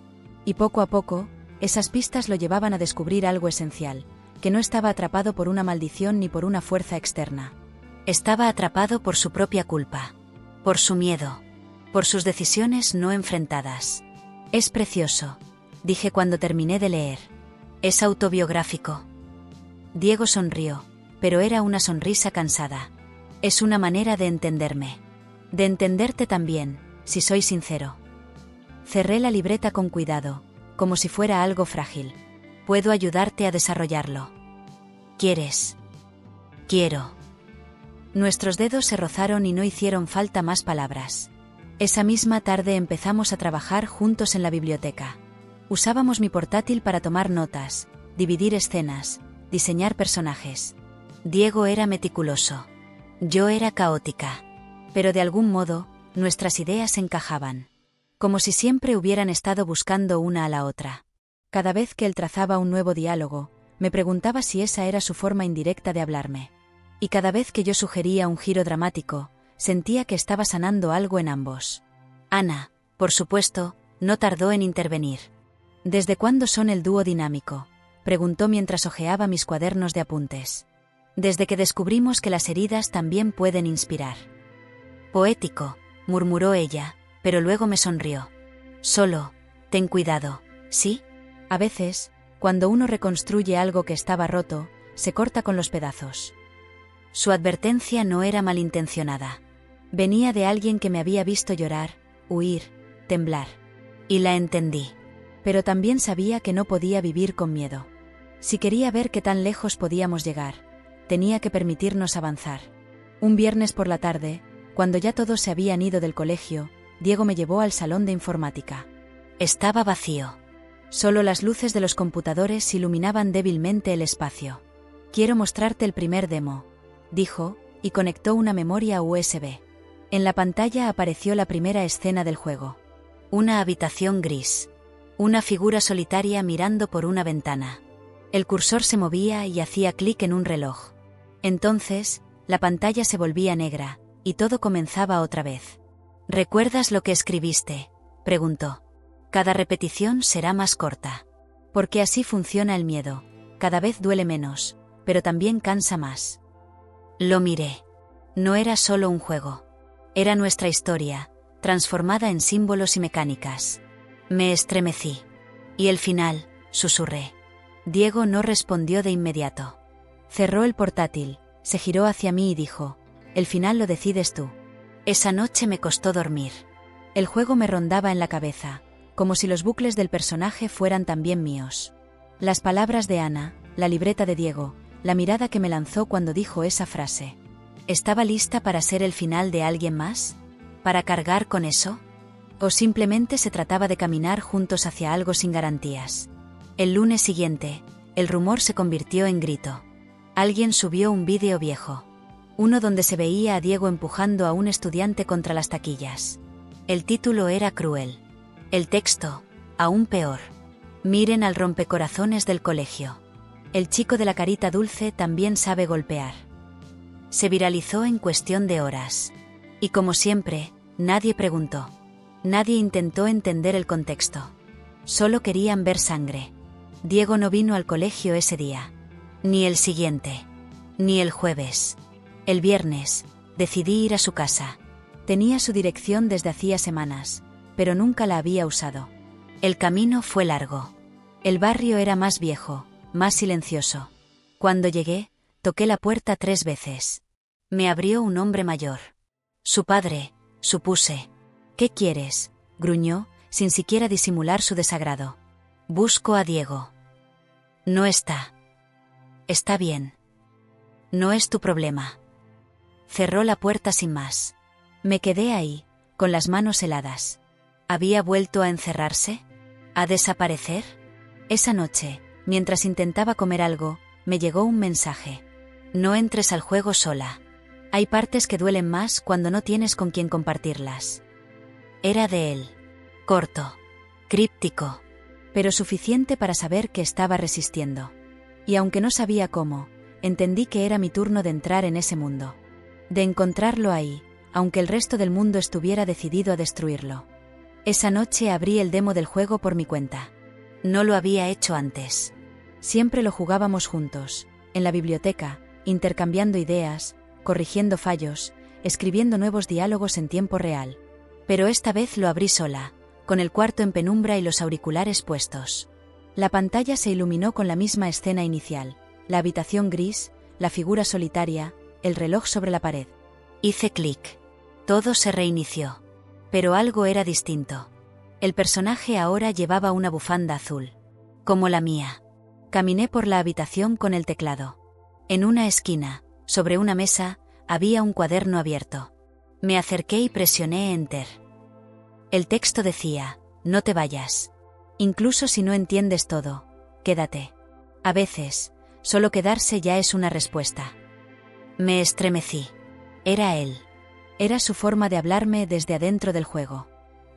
Y poco a poco, esas pistas lo llevaban a descubrir algo esencial, que no estaba atrapado por una maldición ni por una fuerza externa. Estaba atrapado por su propia culpa, por su miedo, por sus decisiones no enfrentadas. «Es precioso», dije cuando terminé de leer. «Es autobiográfico». Diego sonrió, pero era una sonrisa cansada. «Es una manera de entenderme. De entenderte también, si soy sincero». Cerré la libreta con cuidado, como si fuera algo frágil. «Puedo ayudarte a desarrollarlo». «¿Quieres?» «Quiero». Nuestros dedos se rozaron y no hicieron falta más palabras. Esa misma tarde empezamos a trabajar juntos en la biblioteca. Usábamos mi portátil para tomar notas, dividir escenas, diseñar personajes. Diego era meticuloso. Yo era caótica. Pero de algún modo, nuestras ideas encajaban. Como si siempre hubieran estado buscando una a la otra. Cada vez que él trazaba un nuevo diálogo, me preguntaba si esa era su forma indirecta de hablarme. Y cada vez que yo sugería un giro dramático, sentía que estaba sanando algo en ambos. Ana, por supuesto, no tardó en intervenir. «¿Desde cuándo son el dúo dinámico?», preguntó mientras hojeaba mis cuadernos de apuntes. «Desde que descubrimos que las heridas también pueden inspirar». «Poético», murmuró ella, pero luego me sonrió. «Solo, ten cuidado, ¿sí? A veces, cuando uno reconstruye algo que estaba roto, se corta con los pedazos». Su advertencia no era malintencionada. Venía de alguien que me había visto llorar, huir, temblar. Y la entendí. Pero también sabía que no podía vivir con miedo. Si quería ver qué tan lejos podíamos llegar, tenía que permitirnos avanzar. Un viernes por la tarde, cuando ya todos se habían ido del colegio, Diego me llevó al salón de informática. Estaba vacío. Solo las luces de los computadores iluminaban débilmente el espacio. «Quiero mostrarte el primer demo», dijo, y conectó una memoria USB. En la pantalla apareció la primera escena del juego. Una habitación gris. Una figura solitaria mirando por una ventana. El cursor se movía y hacía clic en un reloj. Entonces, la pantalla se volvía negra, y todo comenzaba otra vez. «¿Recuerdas lo que escribiste?», preguntó. «Cada repetición será más corta. Porque así funciona el miedo. Cada vez duele menos, pero también cansa más». Lo miré. No era solo un juego. Era nuestra historia, transformada en símbolos y mecánicas. Me estremecí. «¿Y el final?», susurré. Diego no respondió de inmediato. Cerró el portátil, se giró hacia mí y dijo: «El final lo decides tú». Esa noche me costó dormir. El juego me rondaba en la cabeza, como si los bucles del personaje fueran también míos. Las palabras de Ana, la libreta de Diego, la mirada que me lanzó cuando dijo esa frase. ¿Estaba lista para ser el final de alguien más? ¿Para cargar con eso? ¿O simplemente se trataba de caminar juntos hacia algo sin garantías? El lunes siguiente, el rumor se convirtió en grito. Alguien subió un vídeo viejo. Uno donde se veía a Diego empujando a un estudiante contra las taquillas. El título era cruel. El texto, aún peor. «Miren al rompecorazones del colegio». El chico de la carita dulce también sabe golpear. Se viralizó en cuestión de horas. Y como siempre, nadie preguntó. Nadie intentó entender el contexto. Solo querían ver sangre. Diego no vino al colegio ese día. Ni el siguiente. Ni el jueves. El viernes, decidí ir a su casa. Tenía su dirección desde hacía semanas, pero nunca la había usado. El camino fue largo. El barrio era más viejo, más silencioso. Cuando llegué, toqué la puerta 3 veces. Me abrió un hombre mayor. Su padre, supuse. «¿Qué quieres?», gruñó, sin siquiera disimular su desagrado. «Busco a Diego». «No está». «Está bien». «No es tu problema». Cerró la puerta sin más. Me quedé ahí, con las manos heladas. ¿Había vuelto a encerrarse? ¿A desaparecer? Esa noche, mientras intentaba comer algo, me llegó un mensaje. No entres al juego sola. Hay partes que duelen más cuando no tienes con quien compartirlas. Era de él. Corto. Críptico. Pero suficiente para saber que estaba resistiendo. Y aunque no sabía cómo, entendí que era mi turno de entrar en ese mundo. De encontrarlo ahí, aunque el resto del mundo estuviera decidido a destruirlo. Esa noche abrí el demo del juego por mi cuenta. No lo había hecho antes. Siempre lo jugábamos juntos, en la biblioteca, intercambiando ideas, corrigiendo fallos, escribiendo nuevos diálogos en tiempo real. Pero esta vez lo abrí sola, con el cuarto en penumbra y los auriculares puestos. La pantalla se iluminó con la misma escena inicial, la habitación gris, la figura solitaria, el reloj sobre la pared. Hice clic. Todo se reinició. Pero algo era distinto. El personaje ahora llevaba una bufanda azul. Como la mía. Caminé por la habitación con el teclado. En una esquina, sobre una mesa, había un cuaderno abierto. Me acerqué y presioné Enter. El texto decía: «No te vayas. Incluso si no entiendes todo, quédate». A veces, solo quedarse ya es una respuesta. Me estremecí. Era él. Era su forma de hablarme desde adentro del juego.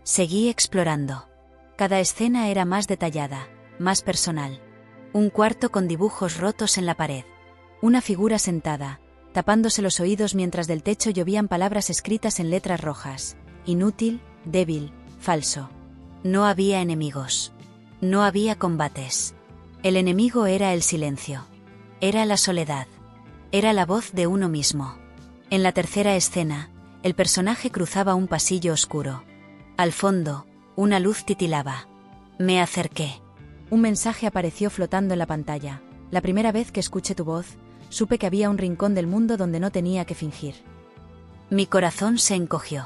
Seguí explorando. Cada escena era más detallada, más personal. Un cuarto con dibujos rotos en la pared. Una figura sentada, tapándose los oídos mientras del techo llovían palabras escritas en letras rojas. Inútil, débil, falso. No había enemigos. No había combates. El enemigo era el silencio. Era la soledad. Era la voz de uno mismo. En la tercera escena, el personaje cruzaba un pasillo oscuro. Al fondo, una luz titilaba. Me acerqué. Un mensaje apareció flotando en la pantalla. La primera vez que escuché tu voz, supe que había un rincón del mundo donde no tenía que fingir. Mi corazón se encogió.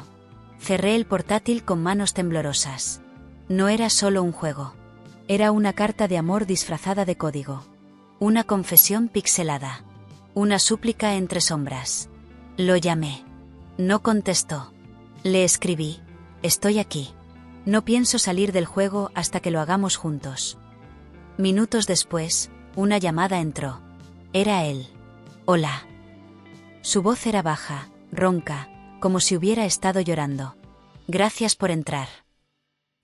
Cerré el portátil con manos temblorosas. No era solo un juego. Era una carta de amor disfrazada de código. Una confesión pixelada. Una súplica entre sombras. Lo llamé. No contestó. Le escribí: «Estoy aquí. No pienso salir del juego hasta que lo hagamos juntos». Minutos después, una llamada entró. Era él. «Hola». Su voz era baja, ronca, como si hubiera estado llorando. «Gracias por entrar.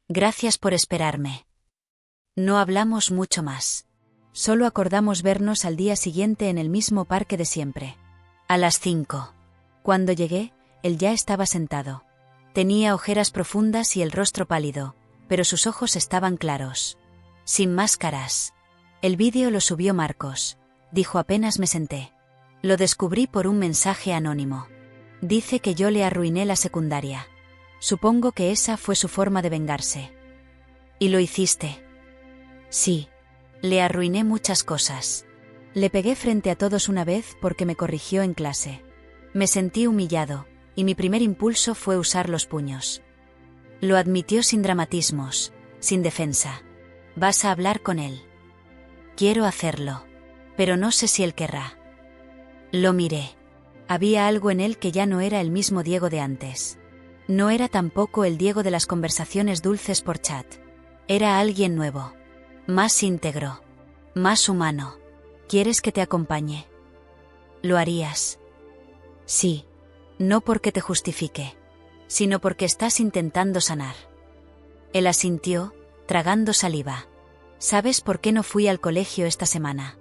Gracias por esperarme». No hablamos mucho más. Solo acordamos vernos al día siguiente en el mismo parque de siempre. A las 5. Cuando llegué, él ya estaba sentado. Tenía ojeras profundas y el rostro pálido, pero sus ojos estaban claros. Sin máscaras. El vídeo lo subió Marcos, dijo apenas me senté. Lo descubrí por un mensaje anónimo. Dice que yo le arruiné la secundaria. Supongo que esa fue su forma de vengarse. ¿Y lo hiciste? Sí. Le arruiné muchas cosas. Le pegué frente a todos una vez porque me corrigió en clase. Me sentí humillado, y mi primer impulso fue usar los puños. Lo admitió sin dramatismos, sin defensa. ¿Vas a hablar con él? Quiero hacerlo, pero no sé si él querrá. Lo miré. Había algo en él que ya no era el mismo Diego de antes. No era tampoco el Diego de las conversaciones dulces por chat. Era alguien nuevo. Más íntegro. Más humano. ¿Quieres que te acompañe? ¿Lo harías? Sí. No porque te justifique, sino porque estás intentando sanar. Él asintió, tragando saliva. ¿Sabes por qué no fui al colegio esta semana?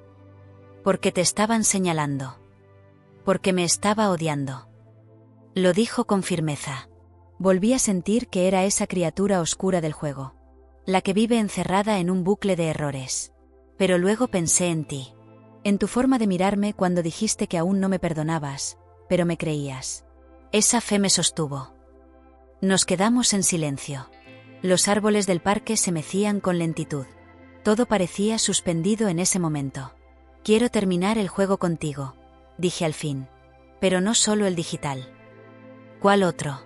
Porque te estaban señalando. Porque me estaba odiando. Lo dijo con firmeza. Volví a sentir que era esa criatura oscura del juego. La que vive encerrada en un bucle de errores. Pero luego pensé en ti. En tu forma de mirarme cuando dijiste que aún no me perdonabas, pero me creías. Esa fe me sostuvo. Nos quedamos en silencio. Los árboles del parque se mecían con lentitud. Todo parecía suspendido en ese momento. Quiero terminar el juego contigo, dije al fin. Pero no solo el digital. ¿Cuál otro?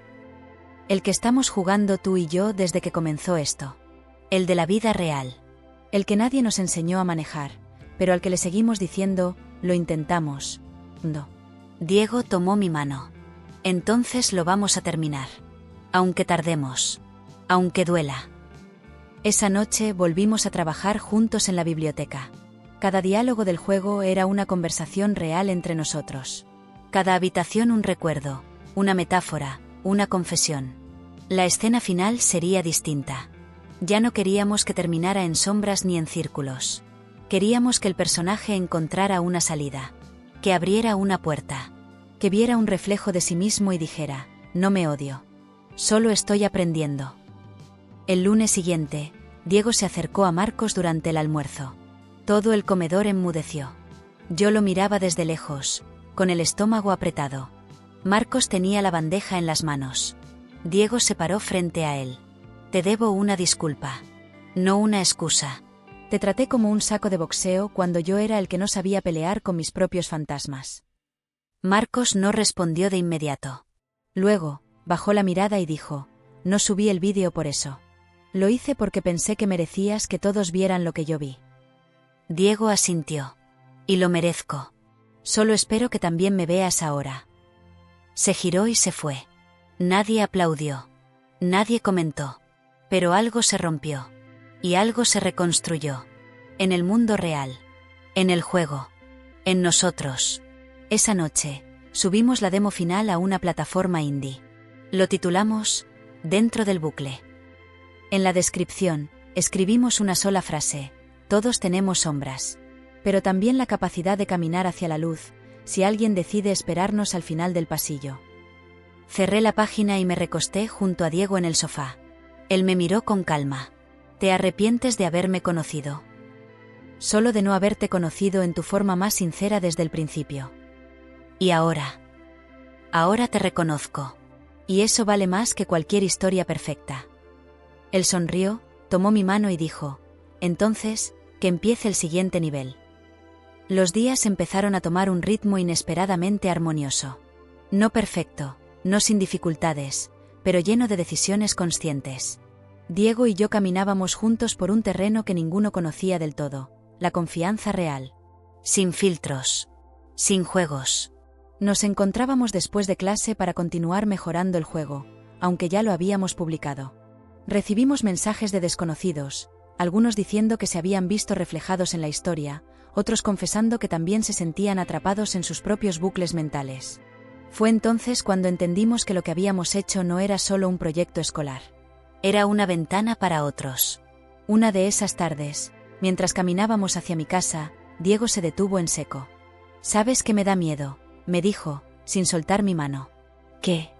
El que estamos jugando tú y yo desde que comenzó esto. El de la vida real. El que nadie nos enseñó a manejar, pero al que le seguimos diciendo, lo intentamos. No. Diego tomó mi mano. Entonces lo vamos a terminar. Aunque tardemos. Aunque duela. Esa noche volvimos a trabajar juntos en la biblioteca. Cada diálogo del juego era una conversación real entre nosotros. Cada habitación un recuerdo, una metáfora, una confesión. La escena final sería distinta. Ya no queríamos que terminara en sombras ni en círculos. Queríamos que el personaje encontrara una salida. Que abriera una puerta. Que viera un reflejo de sí mismo y dijera, no me odio. Solo estoy aprendiendo. El lunes siguiente, Diego se acercó a Marcos durante el almuerzo. Todo el comedor enmudeció. Yo lo miraba desde lejos, con el estómago apretado. Marcos tenía la bandeja en las manos. Diego se paró frente a él. Te debo una disculpa. No una excusa. Te traté como un saco de boxeo cuando yo era el que no sabía pelear con mis propios fantasmas. Marcos no respondió de inmediato. Luego, bajó la mirada y dijo, no subí el vídeo por eso. Lo hice porque pensé que merecías que todos vieran lo que yo vi. Diego asintió. Y lo merezco. Solo espero que también me veas ahora. Se giró y se fue. Nadie aplaudió. Nadie comentó. Pero algo se rompió. Y algo se reconstruyó. En el mundo real. En el juego. En nosotros. Esa noche, subimos la demo final a una plataforma indie. Lo titulamos, Dentro del bucle. En la descripción, escribimos una sola frase, todos tenemos sombras. Pero también la capacidad de caminar hacia la luz, si alguien decide esperarnos al final del pasillo. Cerré la página y me recosté junto a Diego en el sofá. Él me miró con calma. ¿Te arrepientes de haberme conocido? Solo de no haberte conocido en tu forma más sincera desde el principio. Y ahora. Ahora te reconozco. Y eso vale más que cualquier historia perfecta. Él sonrió, tomó mi mano y dijo, entonces, que empiece el siguiente nivel. Los días empezaron a tomar un ritmo inesperadamente armonioso. No perfecto, no sin dificultades, pero lleno de decisiones conscientes. Diego y yo caminábamos juntos por un terreno que ninguno conocía del todo, la confianza real. Sin filtros. Sin juegos. Nos encontrábamos después de clase para continuar mejorando el juego, aunque ya lo habíamos publicado. Recibimos mensajes de desconocidos, algunos diciendo que se habían visto reflejados en la historia, otros confesando que también se sentían atrapados en sus propios bucles mentales. Fue entonces cuando entendimos que lo que habíamos hecho no era solo un proyecto escolar. Era una ventana para otros. Una de esas tardes, mientras caminábamos hacia mi casa, Diego se detuvo en seco. «¿Sabes que me da miedo?», me dijo, sin soltar mi mano. «¿Qué?».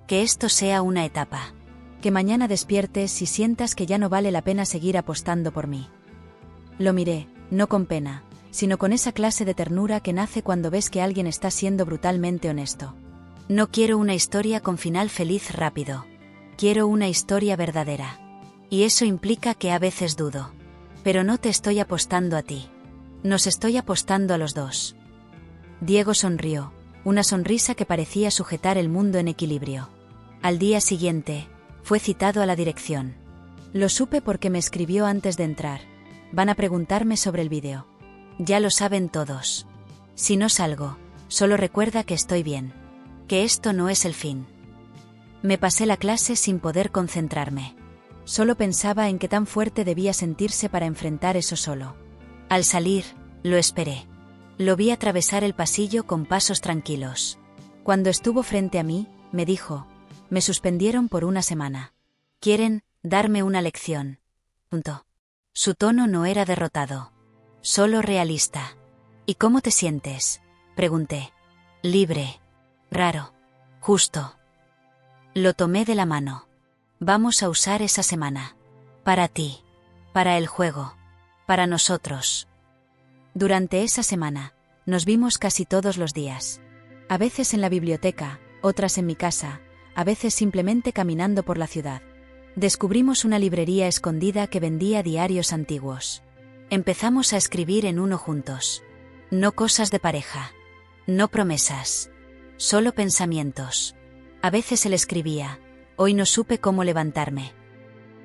«Que esto sea una etapa. Que mañana despiertes y sientas que ya no vale la pena seguir apostando por mí». Lo miré, no con pena, sino con esa clase de ternura que nace cuando ves que alguien está siendo brutalmente honesto. «No quiero una historia con final feliz rápido. Quiero una historia verdadera. Y eso implica que a veces dudo. Pero no te estoy apostando a ti. Nos estoy apostando a los dos». Diego sonrió, una sonrisa que parecía sujetar el mundo en equilibrio. Al día siguiente, fue citado a la dirección. Lo supe porque me escribió antes de entrar. Van a preguntarme sobre el vídeo. Ya lo saben todos. Si no salgo, solo recuerda que estoy bien. Que esto no es el fin. Me pasé la clase sin poder concentrarme. Solo pensaba en qué tan fuerte debía sentirse para enfrentar eso solo. Al salir, lo esperé. Lo vi atravesar el pasillo con pasos tranquilos. Cuando estuvo frente a mí, me dijo, me suspendieron por una semana. Quieren darme una lección. Su tono no era derrotado, solo realista. ¿Y cómo te sientes?, pregunté. Libre. Raro. Justo. Lo tomé de la mano. Vamos a usar esa semana. Para ti. Para el juego. Para nosotros. Durante esa semana, nos vimos casi todos los días. A veces en la biblioteca, otras en mi casa, a veces simplemente caminando por la ciudad. Descubrimos una librería escondida que vendía diarios antiguos. Empezamos a escribir en uno juntos. No cosas de pareja. No promesas. Solo pensamientos. A veces él escribía: hoy no supe cómo levantarme.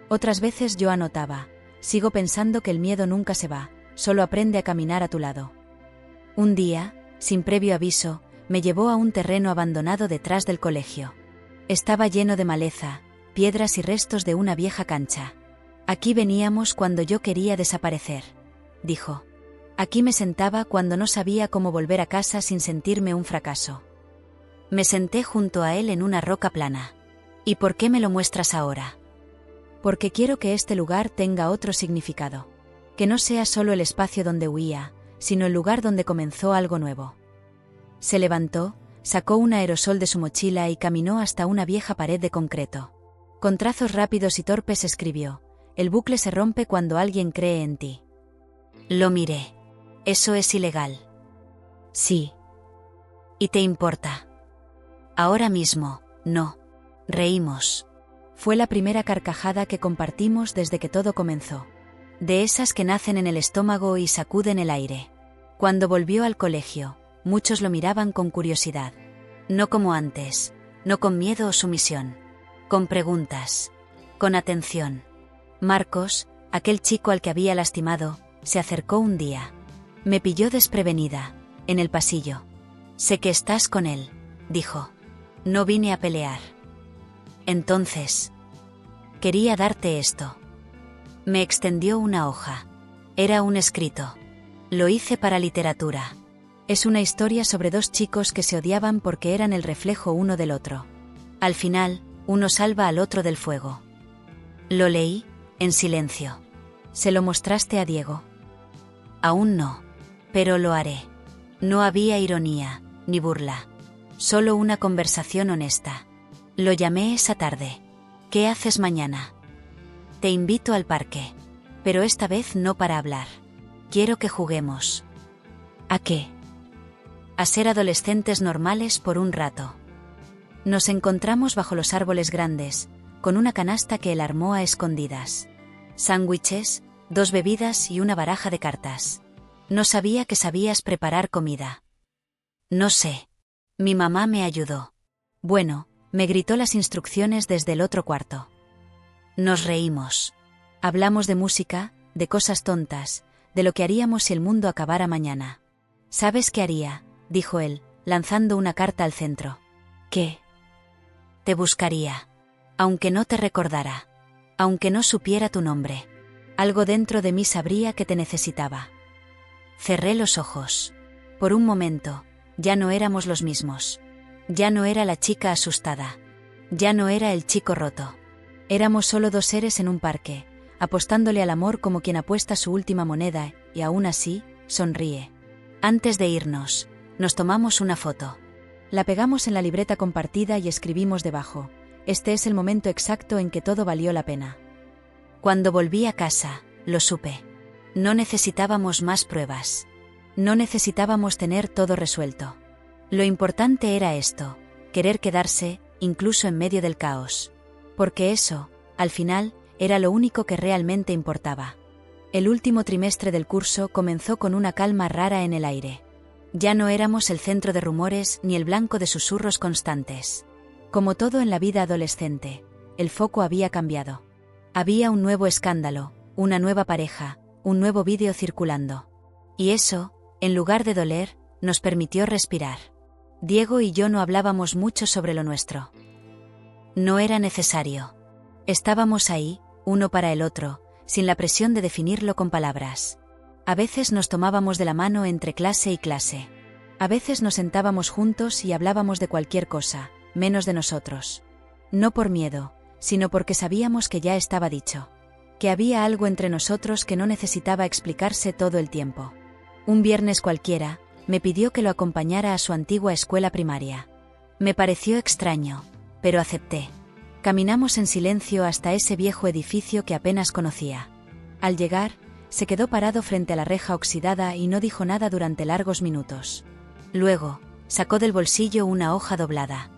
Otras veces yo anotaba: sigo pensando que el miedo nunca se va, solo aprende a caminar a tu lado. Un día, sin previo aviso, me llevó a un terreno abandonado detrás del colegio. Estaba lleno de maleza, piedras y restos de una vieja cancha. Aquí veníamos cuando yo quería desaparecer, dijo. Aquí me sentaba cuando no sabía cómo volver a casa sin sentirme un fracaso. Me senté junto a él en una roca plana. ¿Y por qué me lo muestras ahora? Porque quiero que este lugar tenga otro significado. Que no sea solo el espacio donde huía, sino el lugar donde comenzó algo nuevo. Se levantó, sacó un aerosol de su mochila y caminó hasta una vieja pared de concreto. Con trazos rápidos y torpes escribió: el bucle se rompe cuando alguien cree en ti. Lo miré. Eso es ilegal. Sí. ¿Y te importa? Ahora mismo, no. Reímos. Fue la primera carcajada que compartimos desde que todo comenzó. De esas que nacen en el estómago y sacuden el aire. Cuando volvió al colegio, muchos lo miraban con curiosidad. No como antes, no con miedo o sumisión. Con preguntas. Con atención. Marcos, aquel chico al que había lastimado, se acercó un día. Me pilló desprevenida, en el pasillo. Sé que estás con él, dijo. No vine a pelear. Entonces, quería darte esto. Me extendió una hoja. Era un escrito. Lo hice para literatura. Es una historia sobre dos chicos que se odiaban porque eran el reflejo uno del otro. Al final, uno salva al otro del fuego. Lo leí, en silencio. ¿Se lo mostraste a Diego? Aún no. Pero lo haré. No había ironía, ni burla. Solo una conversación honesta. Lo llamé esa tarde. ¿Qué haces mañana? Te invito al parque. Pero esta vez no para hablar. Quiero que juguemos. ¿A qué? A ser adolescentes normales por un rato. Nos encontramos bajo los árboles grandes, con una canasta que él armó a escondidas. Sándwiches, 2 bebidas y una baraja de cartas. No sabía que sabías preparar comida. No sé. Mi mamá me ayudó. Bueno, me gritó las instrucciones desde el otro cuarto. Nos reímos. Hablamos de música, de cosas tontas, de lo que haríamos si el mundo acabara mañana. ¿Sabes qué haría?, dijo él, lanzando una carta al centro. ¿Qué? Te buscaría. Aunque no te recordara. Aunque no supiera tu nombre. Algo dentro de mí sabría que te necesitaba. Cerré los ojos. Por un momento, ya no éramos los mismos. Ya no era la chica asustada. Ya no era el chico roto. Éramos solo 2 seres en un parque, apostándole al amor como quien apuesta su última moneda, y aún así, sonríe. Antes de irnos, nos tomamos una foto. La pegamos en la libreta compartida y escribimos debajo: este es el momento exacto en que todo valió la pena. Cuando volví a casa, lo supe. No necesitábamos más pruebas. No necesitábamos tener todo resuelto. Lo importante era esto: querer quedarse, incluso en medio del caos. Porque eso, al final, era lo único que realmente importaba. El último trimestre del curso comenzó con una calma rara en el aire. Ya no éramos el centro de rumores ni el blanco de susurros constantes. Como todo en la vida adolescente, el foco había cambiado. Había un nuevo escándalo, una nueva pareja, un nuevo vídeo circulando. Y eso, en lugar de doler, nos permitió respirar. Diego y yo no hablábamos mucho sobre lo nuestro. No era necesario. Estábamos ahí, uno para el otro, sin la presión de definirlo con palabras. A veces nos tomábamos de la mano entre clase y clase. A veces nos sentábamos juntos y hablábamos de cualquier cosa, menos de nosotros. No por miedo, sino porque sabíamos que ya estaba dicho. Que había algo entre nosotros que no necesitaba explicarse todo el tiempo. Un viernes cualquiera, me pidió que lo acompañara a su antigua escuela primaria. Me pareció extraño, pero acepté. Caminamos en silencio hasta ese viejo edificio que apenas conocía. Al llegar, se quedó parado frente a la reja oxidada y no dijo nada durante largos minutos. Luego, sacó del bolsillo una hoja doblada.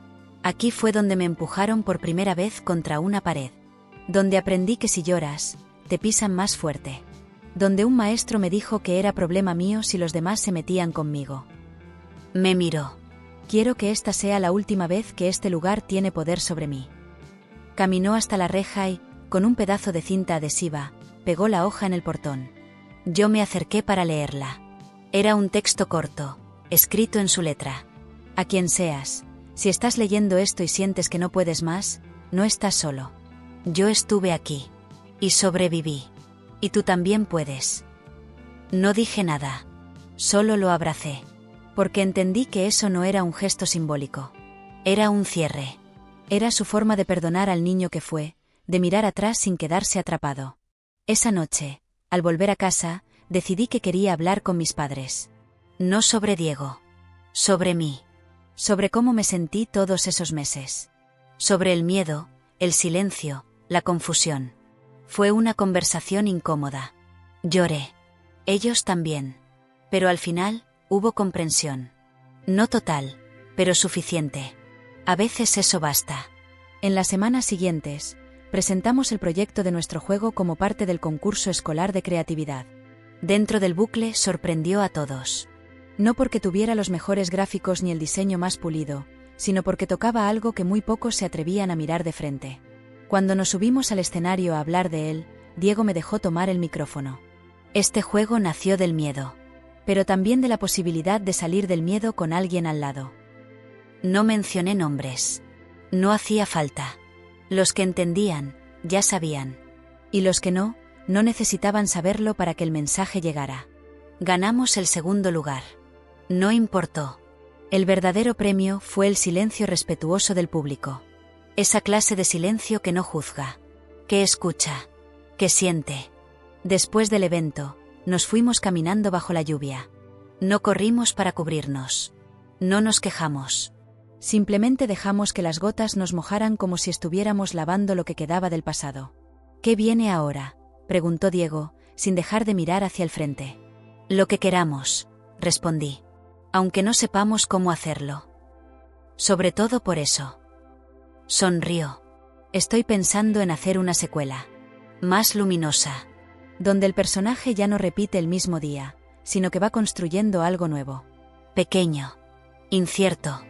Aquí fue donde me empujaron por primera vez contra una pared. Donde aprendí que si lloras, te pisan más fuerte. Donde un maestro me dijo que era problema mío si los demás se metían conmigo. Me miró. Quiero que esta sea la última vez que este lugar tiene poder sobre mí. Caminó hasta la reja y, con un pedazo de cinta adhesiva, pegó la hoja en el portón. Yo me acerqué para leerla. Era un texto corto, escrito en su letra. A quien seas, si estás leyendo esto y sientes que no puedes más, no estás solo. Yo estuve aquí. Y sobreviví. Y tú también puedes. No dije nada. Solo lo abracé. Porque entendí que eso no era un gesto simbólico. Era un cierre. Era su forma de perdonar al niño que fue, de mirar atrás sin quedarse atrapado. Esa noche, al volver a casa, decidí que quería hablar con mis padres. No sobre Diego. Sobre mí. Sobre cómo me sentí todos esos meses. Sobre el miedo, el silencio, la confusión. Fue una conversación incómoda. Lloré. Ellos también. Pero al final, hubo comprensión. No total, pero suficiente. A veces eso basta. En las semanas siguientes, presentamos el proyecto de nuestro juego como parte del concurso escolar de creatividad. Dentro del bucle sorprendió a todos. No porque tuviera los mejores gráficos ni el diseño más pulido, sino porque tocaba algo que muy pocos se atrevían a mirar de frente. Cuando nos subimos al escenario a hablar de él, Diego me dejó tomar el micrófono. Este juego nació del miedo, pero también de la posibilidad de salir del miedo con alguien al lado. No mencioné nombres. No hacía falta. Los que entendían, ya sabían. Y los que no, no necesitaban saberlo para que el mensaje llegara. Ganamos el segundo lugar. No importó. El verdadero premio fue el silencio respetuoso del público. Esa clase de silencio que no juzga, que escucha, que siente. Después del evento, nos fuimos caminando bajo la lluvia. No corrimos para cubrirnos. No nos quejamos. Simplemente dejamos que las gotas nos mojaran como si estuviéramos lavando lo que quedaba del pasado. ¿Qué viene ahora?, preguntó Diego, sin dejar de mirar hacia el frente. Lo que queramos, respondí. Aunque no sepamos cómo hacerlo. Sobre todo por eso. Sonrió. Estoy pensando en hacer una secuela. Más luminosa. Donde el personaje ya no repite el mismo día, sino que va construyendo algo nuevo. Pequeño. Incierto.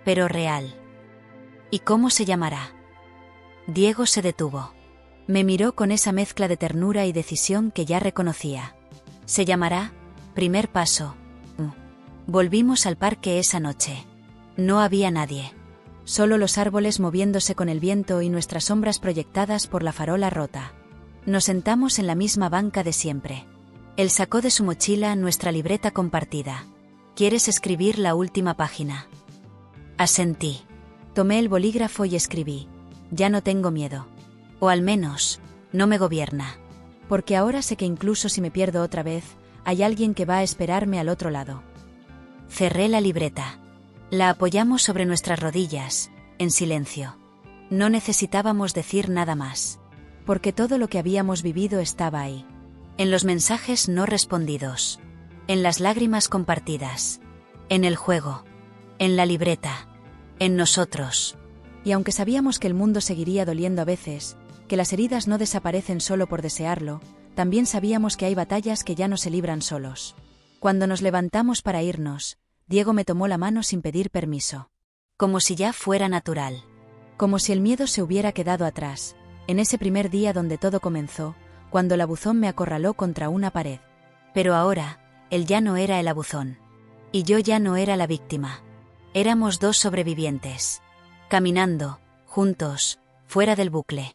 Pero real. ¿Y cómo se llamará? Diego se detuvo. Me miró con esa mezcla de ternura y decisión que ya reconocía. Se llamará Primer Paso. Volvimos al parque esa noche. No había nadie. Solo los árboles moviéndose con el viento y nuestras sombras proyectadas por la farola rota. Nos sentamos en la misma banca de siempre. Él sacó de su mochila nuestra libreta compartida. ¿Quieres escribir la última página? Asentí. Tomé el bolígrafo y escribí. Ya no tengo miedo. O al menos, no me gobierna. Porque ahora sé que incluso si me pierdo otra vez, hay alguien que va a esperarme al otro lado. Cerré la libreta. La apoyamos sobre nuestras rodillas, en silencio. No necesitábamos decir nada más. Porque todo lo que habíamos vivido estaba ahí. En los mensajes no respondidos. En las lágrimas compartidas. En el juego. En la libreta. En nosotros. Y aunque sabíamos que el mundo seguiría doliendo a veces, que las heridas no desaparecen solo por desearlo, también sabíamos que hay batallas que ya no se libran solos. Cuando nos levantamos para irnos, Diego me tomó la mano sin pedir permiso. Como si ya fuera natural. Como si el miedo se hubiera quedado atrás, en ese primer día donde todo comenzó, cuando el abuzón me acorraló contra una pared. Pero ahora, él ya no era el abuzón. Y yo ya no era la víctima. Éramos dos sobrevivientes. Caminando, juntos, fuera del bucle.